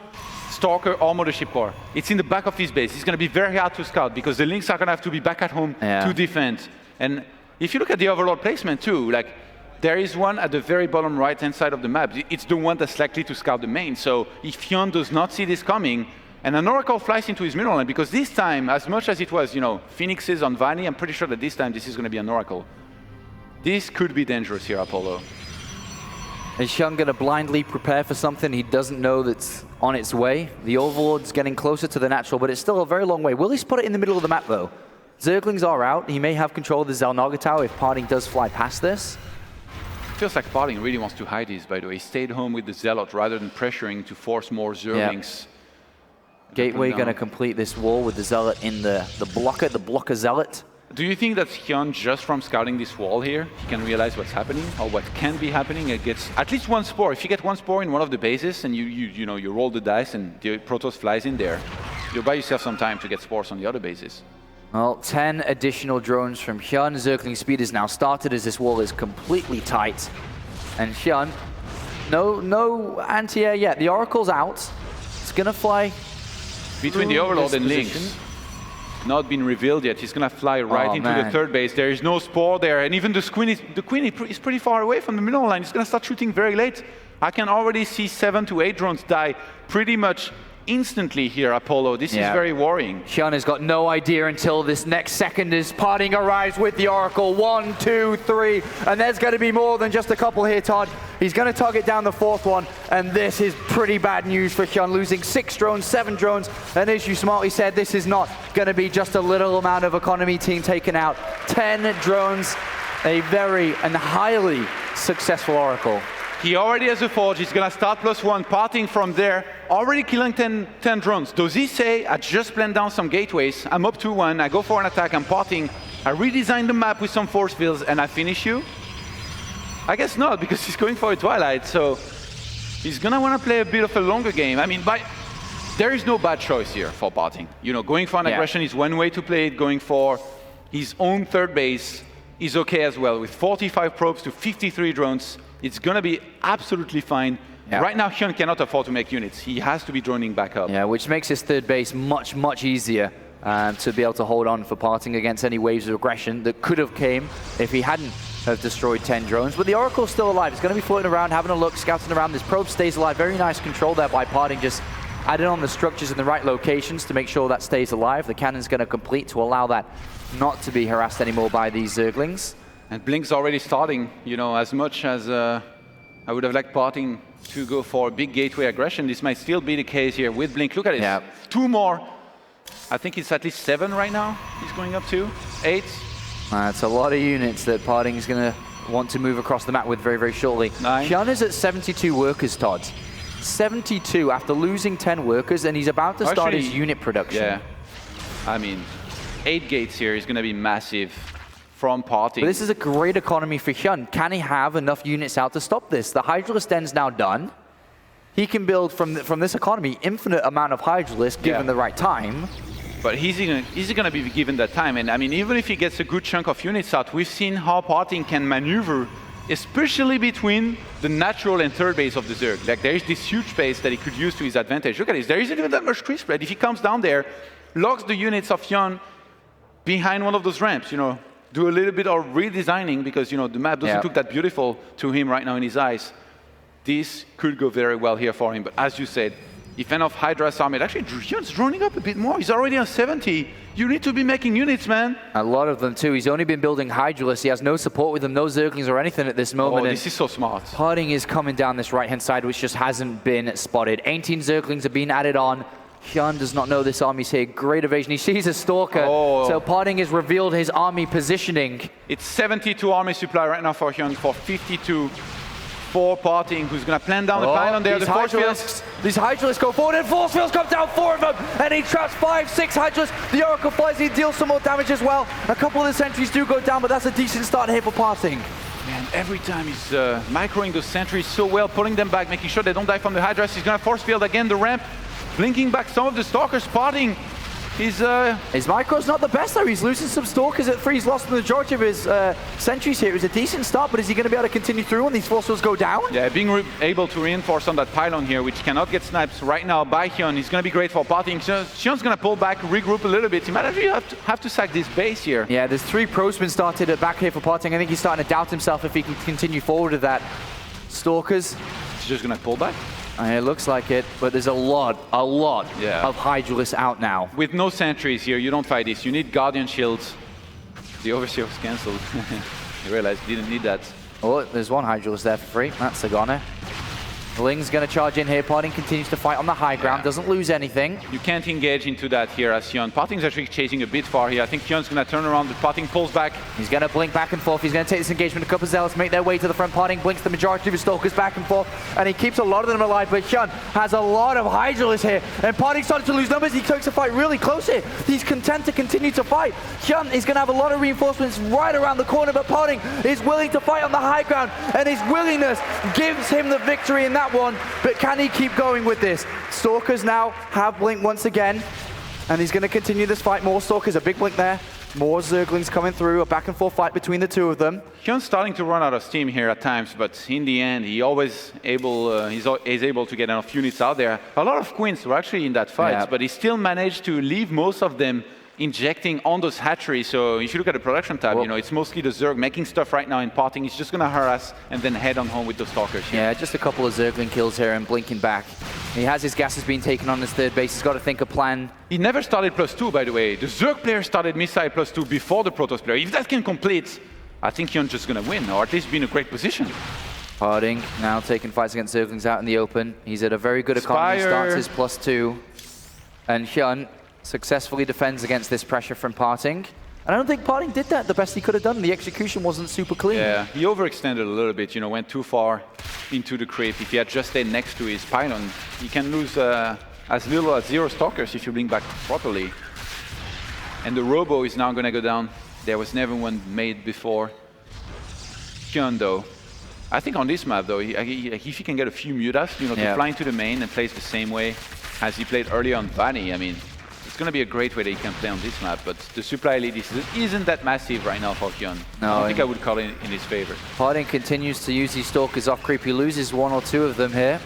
Stalker or Mothership Core. It's in the back of his base. It's going to be very hard to scout because the links are going to have to be back at home to defend. And if you look at the Overlord placement, too, like, there is one at the very bottom right-hand side of the map. It's the one that's likely to scout the main. So if HyuN does not see this coming, and an Oracle flies into his middle line, because this time, as much as it was, you know, Phoenixes on Vani, I'm pretty sure that this time this is going to be an Oracle. This could be dangerous here, Apollo. Is HyuN going to blindly prepare for something he doesn't know that's on its way? The Overlord's getting closer to the natural, but it's still a very long way. Will he spot it in the middle of the map, though? Zerglings are out. He may have control of the Xel'Naga Tower if PartinG does fly past this. Feels like PartinG really wants to hide this, by the way. He stayed home with the Zealot rather than pressuring to force more Zerglings. Gateway going to complete this wall with the Zealot in the blocker Zealot. Do you think that HyuN, just from scouting this wall here, he can realize what's happening or what can be happening? It gets at least 1 spore. If you get 1 spore in one of the bases and you roll the dice and the Protoss flies in there, you'll buy yourself some time to get spores on the other bases. Well, 10 additional drones from HyuN. Zergling speed is now started as this wall is completely tight. And HyuN, no anti-air yet. The Oracle's out. It's going to fly between the Overlord and Lynx. not been revealed yet. He's going to fly right into the third base. There is no Spore there, and even the queen is pretty far away from the middle line. He's going to start shooting very late. I can already see 7 to 8 drones die pretty much instantly here, Apollo. This is very worrying. HyuN has got no idea until this next second as PartinG arrives with the Oracle. 1, 2, 3, and there's going to be more than just a couple here, Todd. He's going to target down the fourth one, and this is pretty bad news for HyuN, losing 6 drones, 7 drones, and as you smartly said, this is not going to be just a little amount of economy team taken out. 10 drones, a very and highly successful Oracle. He already has a Forge. He's going to start +1, PartinG from there, already killing 10 drones. Does he say, I just blend down some gateways, I'm up 2-1, I go for an attack, I'm PartinG, I redesign the map with some force fields, and I finish you? I guess not, because he's going for a Twilight, so he's going to want to play a bit of a longer game. I mean, there is no bad choice here for PartinG. You know, going for an aggression is one way to play it, going for his own third base is okay as well. With 45 probes to 53 drones, it's going to be absolutely fine. Right now, HyuN cannot afford to make units. He has to be droning back up. Yeah, which makes his third base much, much easier to be able to hold on for PartinG against any waves of aggression that could have came if he hadn't have destroyed 10 drones. But the Oracle's still alive. It's going to be floating around, having a look, scouting around. This probe stays alive. Very nice control there by PartinG, just adding on the structures in the right locations to make sure that stays alive. The cannon's going to complete to allow that not to be harassed anymore by these Zerglings. And Blink's already starting, you know, as much as I would have liked PartinG to go for a big gateway aggression, this might still be the case here with Blink. Look at it, 2 more. I think it's at least 7 right now he's going up to, 8. It's a lot of units that PartinG is going to want to move across the map with very, very shortly. 9. HyuN is at 72 workers, Todd. 72 after losing 10 workers, and he's about to start his unit production. Yeah, I mean, 8 gates here is going to be massive from PartinG. But this is a great economy for HyuN. Can he have enough units out to stop this? The Hydralisk den's now done. He can build from this economy infinite amount of Hydralisk given the right time. But he's going to be given that time. And I mean, even if he gets a good chunk of units out, we've seen how PartinG can maneuver, especially between the natural and third base of the Zerg. Like, there is this huge space that he could use to his advantage. Look at this. There isn't even that much tree spread. If he comes down there, locks the units of HyuN behind one of those ramps, you know, do a little bit of redesigning because, you know, the map doesn't look that beautiful to him right now in his eyes. This could go very well here for him. But as you said, if enough Hydra's army, actually, HyuN's droning up a bit more. He's already on 70. You need to be making units, man. A lot of them, too. He's only been building Hydralisk. He has no support with them, no Zerglings or anything at this moment. Oh, this is so smart. PartinG is coming down this right-hand side, which just hasn't been spotted. 18 Zerglings have been added on. HyuN does not know this army's here. Great evasion. He sees a Stalker. So PartinG has revealed his army positioning. It's 72 army supply right now for HyuN, for 52 for PartinG, who's going to plan down the pylon there. These Hydralisks go forward, and force fields come down, 4 of them, and he traps 5, 6 Hydralisks. The Oracle flies, he deals some more damage as well. A couple of the sentries do go down, but that's a decent start here for PartinG. Man, every time he's microing those sentries so well, pulling them back, making sure they don't die from the Hydras. He's going to force field again the ramp, blinking back some of the Stalkers. PartinG, his micro's not the best though. He's losing some Stalkers at 3. He's lost the majority of his sentries here. It was a decent start, but is he going to be able to continue through when these force fields go down? Yeah, being able to reinforce on that pylon here, which cannot get sniped right now by HyuN, is going to be great for PartinG. So HyuN's going to pull back, regroup a little bit. He might actually have to sack this base here. Yeah, there's 3 probes started at back here for PartinG. I think he's starting to doubt himself if he can continue forward with that. Stalkers. He's just going to pull back. It looks like it, but there's a lot of Hydralisks out now. With no sentries here, you don't fight this. You need Guardian Shields. The Overseer was cancelled. I realized you didn't need that. Oh, there's 1 Hydralisk there for free. That's a goner. Bling's going to charge in here. PartinG continues to fight on the high ground, doesn't lose anything. You can't engage into that here as HyuN. PartinG's actually chasing a bit far here. I think HyuN's going to turn around, but PartinG pulls back. He's going to blink back and forth. He's going to take this engagement. A couple of Zealots make their way to the front. PartinG blinks the majority of his Stalkers back and forth, and he keeps a lot of them alive, but HyuN has a lot of Hydralisks here, and PartinG starting to lose numbers. He takes the fight really close here. He's content to continue to fight. HyuN is going to have a lot of reinforcements right around the corner, but PartinG is willing to fight on the high ground, and his willingness gives him the victory in that one. But can he keep going with this? Stalkers now have blink once again, and he's going to continue this fight. More Stalkers, a big blink there. More Zerglings coming through, a back and forth fight between the 2 of them. HyuN's starting to run out of steam here at times, but in the end, he's able to get enough units out there. A lot of Queens were actually in that fight, but he still managed to leave most of them injecting on those hatcheries. So if you look at the production tab, it's mostly the Zerg making stuff right now in PartinG. He's just going to harass and then head on home with those Stalkers. Yeah, just a couple of Zergling kills here and blinking back. He has his gases being taken on his third base. He's got to think a plan. He never started +2, by the way. The Zerg player started missile +2 before the Protoss player. If that can complete, I think HyuN's just going to win, or at least be in a great position. PartinG now taking fights against Zerglings out in the open. He's at a very good economy, starts his +2. And HyuN successfully defends against this pressure from PartinG. And I don't think PartinG did that the best he could have done. The execution wasn't super clean. Yeah, he overextended a little bit, went too far into the creep. If he had just stayed next to his pylon, he can lose as little as 0 Stalkers if you blink back properly. And the Robo is now going to go down. There was never one made before. HyuN, though. I think on this map, though, if he can get a few mutas, to fly into the main and plays the same way as he played earlier on Vani, I mean, it's going to be a great way that he can play on this map, but the supply lead isn't that massive right now for HyuN. No, I don't think I would call it in his favor. PartinG continues to use these Stalkers off creep. He loses 1 or 2 of them here,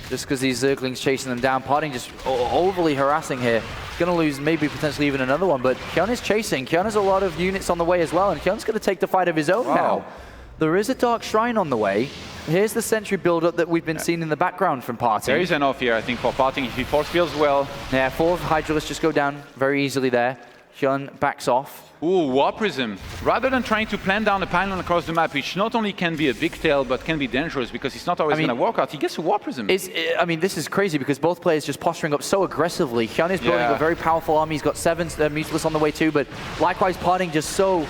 just because these Zerglings chasing them down. PartinG just overly harassing here. Going to lose maybe potentially even another one, but HyuN is chasing. HyuN has a lot of units on the way as well, and HyuN's going to take the fight of his own now. There is a Dark Shrine on the way. Here's the sentry build-up that we've been seeing in the background from PartinG. There is enough here, I think, for PartinG. If he force fields well. Yeah, 4 Hydralisks just go down very easily there. HyuN backs off. Ooh, War Prism. Rather than trying to plant down a pylon across the map, which not only can be a big tail, but can be dangerous because it's not always going to work out, he gets a War Prism. I mean, this is crazy because both players just posturing up so aggressively. HyuN is building a very powerful army. He's got 7 Mutalisks on the way too, but likewise, PartinG just so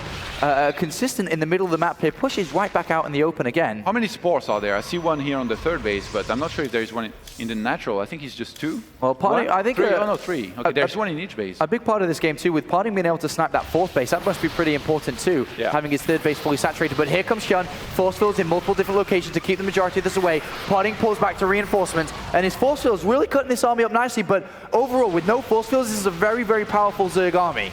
consistent in the middle of the map here, pushes right back out in the open again. How many spores are there? I see one here on the third base, but I'm not sure if there is one in the natural. I think it's just 2. Well, PartinG, I think... 3. Oh, no, 3. Okay, there's one in each base. A big part of this game, too, with PartinG being able to snap that 4th base, that must be pretty important, too, having his 3rd base fully saturated. But here comes HyuN, force fields in multiple different locations to keep the majority of this away. PartinG pulls back to reinforcements, and his force fields really cutting this army up nicely, but overall, with no force fields, this is a very, very powerful Zerg army.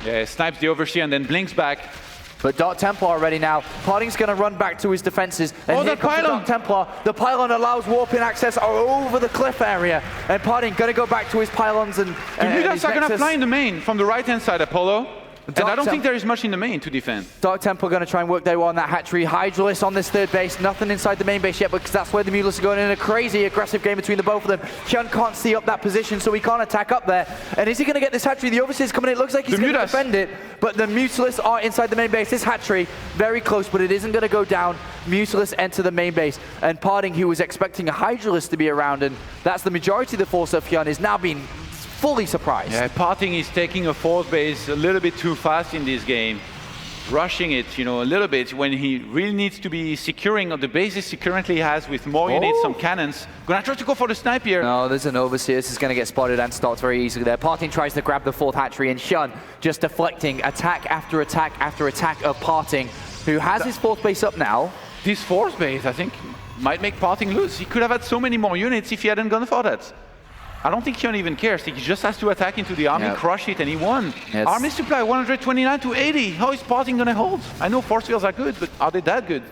Yeah, snipes the Overseer and then blinks back. But Dark Templar ready now. PartinG's going to run back to his defenses. And here comes the Dark Templar. The pylon allows warping access over the cliff area. And PartinG going to go back to his pylons and the mutas are going to fly in the main from the right-hand side, Apollo. And I don't think there is much in the main to defend. Dark Templar going to try and work their way on that hatchery. Hydralisk on this 3rd base. Nothing inside the main base yet, because that's where the Mutalisks are going in a crazy aggressive game between the both of them. HyuN can't see up that position, so he can't attack up there. And is he going to get this hatchery? The Overseer's coming in. It looks like he's going to defend it, but the Mutalisks are inside the main base. This hatchery, very close, but it isn't going to go down. Mutalisks enter the main base. And PartinG, who was expecting a Hydralisk to be around, and that's the majority of the force of HyuN, is now being fully surprised. Yeah, PartinG is taking a 4th base a little bit too fast in this game. Rushing it, a little bit when he really needs to be securing the bases he currently has with more units, some cannons. Gonna try to go for the snipe here. No, there's an Overseer. This is gonna get spotted and stopped very easily there. PartinG tries to grab the 4th hatchery, and HyuN just deflecting attack after attack after attack of PartinG, who has his 4th base up now. This 4th base, I think, might make PartinG lose. He could have had so many more units if he hadn't gone for that. I don't think HyuN even cares. He just has to attack into the army, crush it, and he won. Army supply 129 to 80. How is PartinG going to hold? I know force fields are good, but are they that good?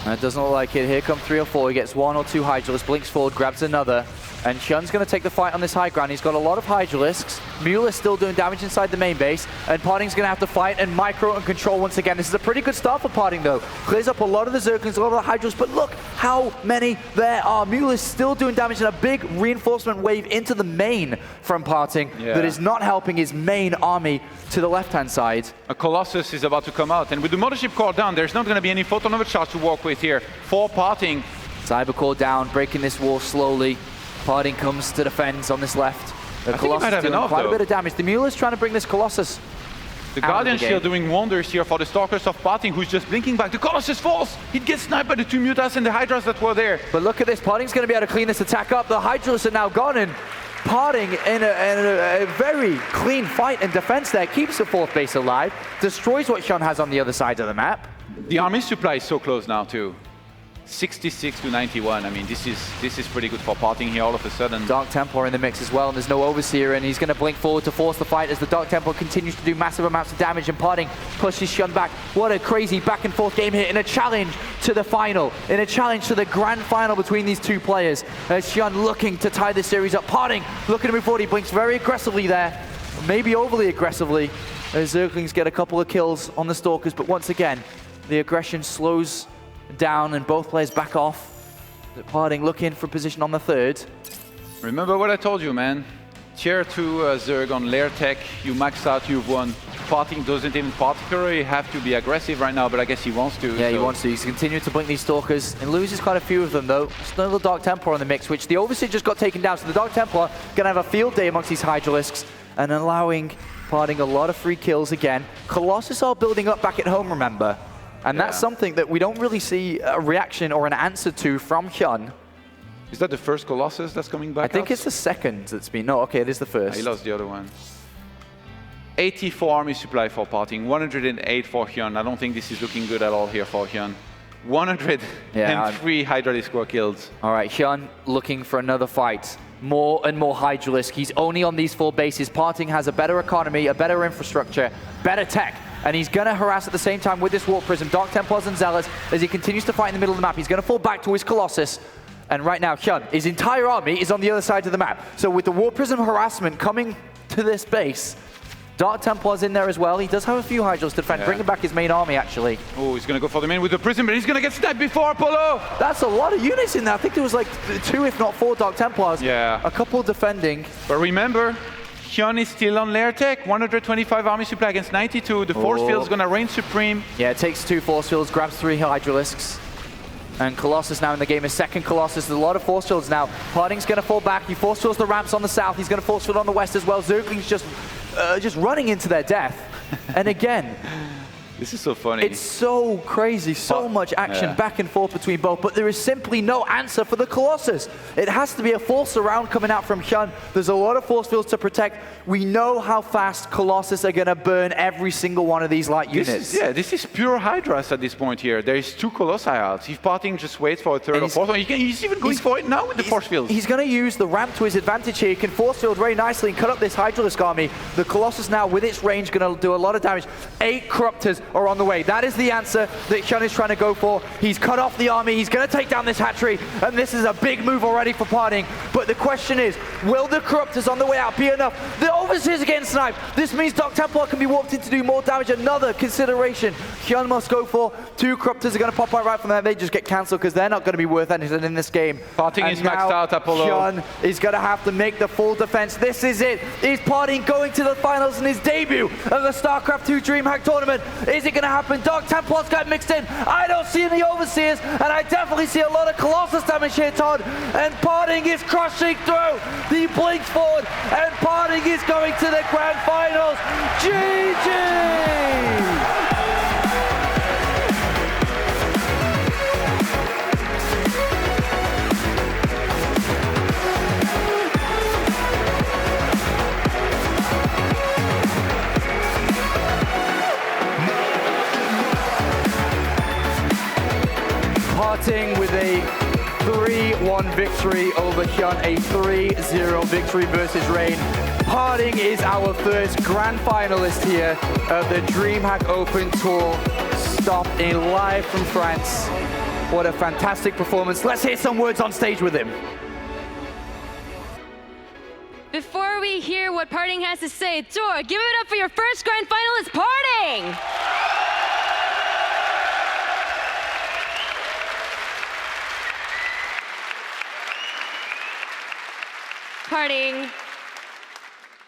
It doesn't look like it. Here come 3 or 4. He gets 1 or 2 Hydralisks, blinks forward, grabs another. And HyuN's going to take the fight on this high ground. He's got a lot of Hydralisks. Mule is still doing damage inside the main base. And PartinG's going to have to fight and micro and control once again. This is a pretty good start for PartinG, though. Clears up a lot of the Zerglings, a lot of the Hydralisks. But look how many there are. Mule is still doing damage, and a big reinforcement wave into the main from PartinG that is not helping his main army to the left-hand side. A Colossus is about to come out. And with the Mothership Core down, there's not going to be any photon overcharge to work with here for PartinG. Cyber Core down, breaking this wall slowly. PartinG comes to defend on this left. The Colossus doing quite a bit of damage. The Mule is trying to bring this Colossus. The Guardian Shield doing wonders here for the Stalkers of PartinG, who's just blinking back. The Colossus falls! He'd get sniped by the 2 Mutas and the Hydras that were there. But look at this, PartinG's going to be able to clean this attack up. The Hydras are now gone, and PartinG in a very clean fight and defense there. Keeps the 4th base alive. Destroys what HyuN has on the other side of the map. The army supply is so close now too. 66 to 91. I mean, this is pretty good for PartinG here all of a sudden. Dark Templar in the mix as well, and there's no Overseer, and he's going to blink forward to force the fight as the Dark Templar continues to do massive amounts of damage, and PartinG pushes HyuN back. What a crazy back and forth game here in a challenge to the final, in a challenge to the grand final between these 2 players. As HyuN looking to tie this series up. PartinG looking to move forward. He blinks very aggressively there. maybe overly aggressively, as Zerglings get a couple of kills on the Stalkers, but once again, the aggression slows down and both players back off. PartinG looking for position on the third. Remember what I told you, man. Tier 2 Zerg on layer tech, you max out, you've won. PartinG doesn't even particularly have to be aggressive right now, but I guess he wants to. Yeah, he wants to. He's continuing to blink these Stalkers and loses quite a few of them, though. Still the Dark Templar in the mix, which the Overseer just got taken down, so the Dark Templar gonna have a field day amongst these Hydralisks and allowing PartinG a lot of free kills again. Colossus are building up back at home, remember? And that's something that we don't really see a reaction or an answer to from HyuN. Is that the first Colossus that's coming back I think out? it's the second that's been... No, okay, it is the first. He lost the other one. 84 army supply for PartinG, 108 for HyuN. I don't think this is looking good at all here for HyuN. 103 Hydralisk were killed. All right, HyuN looking for another fight. More and more Hydralisk. He's only on these 4 bases. PartinG has a better economy, a better infrastructure, better tech. And he's going to harass at the same time with this Warp Prism. Dark Templars and Zealots as he continues to fight in the middle of the map. He's going to fall back to his Colossus. And right now, HyuN, his entire army is on the other side of the map. So with the Warp Prism harassment coming to this base, Dark Templars in there as well. He does have a few Hydrals to defend, bringing back his main army, actually. Oh, he's going to go for the main with the Prism, but he's going to get sniped before Apollo! That's a lot of units in there. I think there was like 2, if not 4 Dark Templars. Yeah. A couple defending. But remember, HyuN is still on layer tech, 125 army supply against 92. The force field is going to reign supreme. Yeah, it takes 2 force fields, grabs 3 Hydralisks. And Colossus now in the game, his second Colossus. There's a lot of force fields now. PartinG's going to fall back. He force fields the ramps on the south. He's going to force field on the west as well. Zergling's just running into their death. And again, this is so funny. It's so crazy, so much action back and forth between both, but there is simply no answer for the Colossus. It has to be a full surround coming out from HyuN. There's a lot of force fields to protect. We know how fast Colossus are going to burn every single one of these light units. This is pure Hydras at this point here. There is 2 Colossi out. If PartinG just waits for a third or fourth one, he's even going for it now with the force field. He's going to use the ramp to his advantage here. He can force field very nicely and cut up this Hydralisk army. The Colossus now, with its range, going to do a lot of damage. 8 Corruptors are on the way. That is the answer that HyuN is trying to go for. He's cut off the army. He's going to take down this hatchery, and this is a big move already for PartinG. But the question is, will the Corruptors on the way out be enough? The Overseers are getting sniped. This means Dark Templar can be warped in to do more damage. Another consideration HyuN must go for. 2 Corruptors are going to pop right from there. They just get cancelled because they're not going to be worth anything in this game. PartinG is maxed out, Apollo. HyuN is going to have to make the full defense. This is it. Is PartinG going to the finals in his debut of the StarCraft II DreamHack tournament? Is it going to happen? Dark Templars got mixed in. I don't see any Overseers, and I definitely see a lot of Colossus damage here, Todd. And PartinG is crushing through. He blinks forward, and PartinG is going to the grand finals. GG! PartinG with a 3-1 victory over HyuN, a 3-0 victory versus Rain. PartinG is our first grand finalist here of the DreamHack Open Tour, stopped in live from France. What a fantastic performance. Let's hear some words on stage with him. Before we hear what PartinG has to say, Tor, give it up for your first grand finalist, PartinG! PartinG.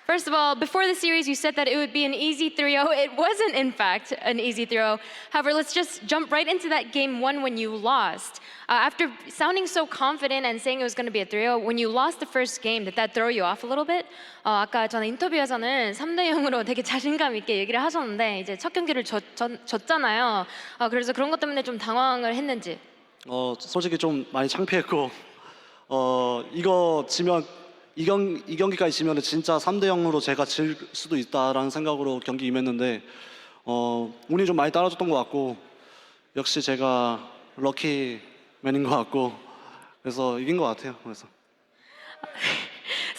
First of all, before the series, you said that it would be an easy 3-0. It wasn't, in fact, an easy 3-0. However, let's just jump right into that game 1 when you lost. After sounding so confident and saying it was going to be a 3-0, when you lost the first game, did that throw you off a little bit? 아까 저는 인터뷰에서는 3-0으로 되게 자신감 있게 얘기를 하셨는데 이제 첫 경기를 졌잖아요. 그래서 그런 것 때문에 좀 당황을 했는지. 솔직히 좀 많이 창피했고, 이거 지면 이 경기까지 지면은 진짜 3-0으로 제가 질 수도 있다라는 생각으로 경기 임했는데 운이 좀 많이 따라줬던 것 같고 역시 제가 럭키맨인 것 같고 그래서 이긴 것 같아요. 그래서.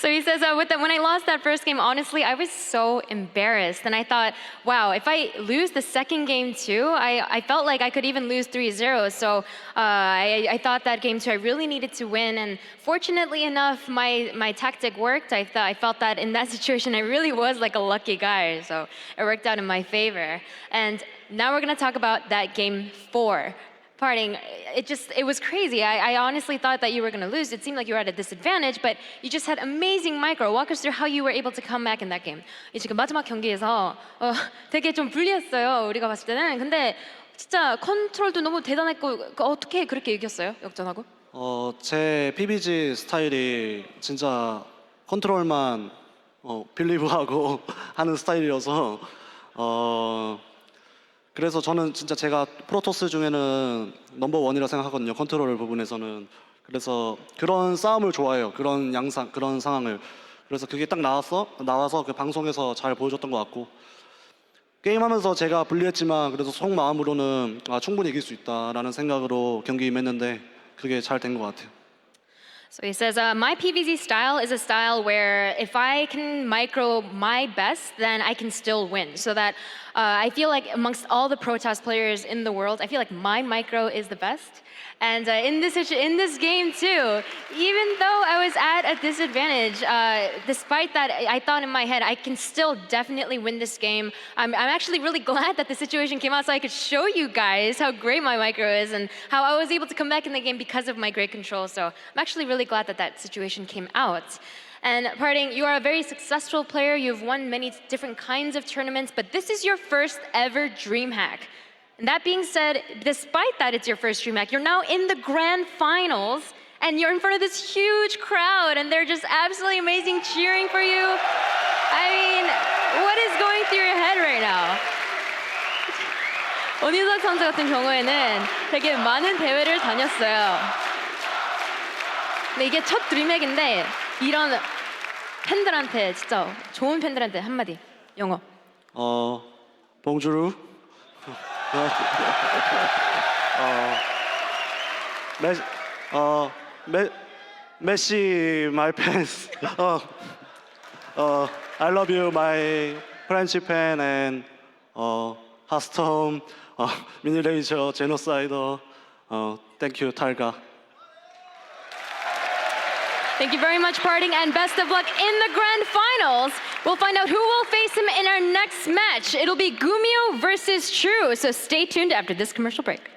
So he says, when I lost that first game, honestly, I was so embarrassed. And I thought, wow, if I lose the second game too, I felt like I could even lose 3-0. So I thought that game too, I really needed to win. And fortunately enough, my tactic worked. I felt that in that situation, I really was like a lucky guy. So it worked out in my favor. And now we're going to talk about that game 4. PartinG, it was crazy. I honestly thought that you were going to lose. It seemed like you were at a disadvantage, but you just had amazing micro. Walk us through how you were able to come back in that game. 지금 마지막 경기에서 되게 좀 불리했어요. 우리가 봤을 때는. 근데 진짜 컨트롤도 너무 대단했고 어떻게 그렇게 이겼어요? 역전하고? 제 PvZ 스타일이 진짜 컨트롤만 빌리브하고 하는 스타일이어서 그래서 저는 진짜 제가 프로토스 중에는 넘버1이라 생각하거든요. 컨트롤 부분에서는. 그래서 그런 싸움을 좋아해요. 그런 그런 상황을. 그래서 그게 딱 나와서 그 방송에서 잘 보여줬던 것 같고 게임하면서 제가 불리했지만 그래도 속마음으로는 충분히 이길 수 있다라는 생각으로 경기 임했는데 그게 잘 된 것 같아요. So he says, my PvZ style is a style where if I can micro my best, then I can still win. So that I feel like amongst all the Protoss players in the world, I feel like my micro is the best. And in this game too, even though I was at a disadvantage, despite that, I thought in my head, I can still definitely win this game. I'm actually really glad that the situation came out so I could show you guys how great my micro is and how I was able to come back in the game because of my great control. So I'm actually really glad that that situation came out. And PartinG, you are a very successful player. You've won many different kinds of tournaments, but this is your first ever DreamHack. And that being said, despite that it's your first DreamHack, you're now in the grand finals, and you're in front of this huge crowd, and they're just absolutely amazing cheering for you. I mean, what is going through your head right now? 원희석 선수 같은 경우에는 되게 많은 대회를 다녔어요. 근데 이게 첫 드림핵인데 이런 팬들한테 진짜 좋은 팬들한테 한마디 영어. 봉주루. Messi, my fans. I love you, my French fan, and Hearthstone, Mini Razer, Genocide. Thank you, Targa. Thank you very much, PartinG, and best of luck in the grand finals. We'll find out who will face him in our next match. It'll be Gumio versus True, so stay tuned after this commercial break.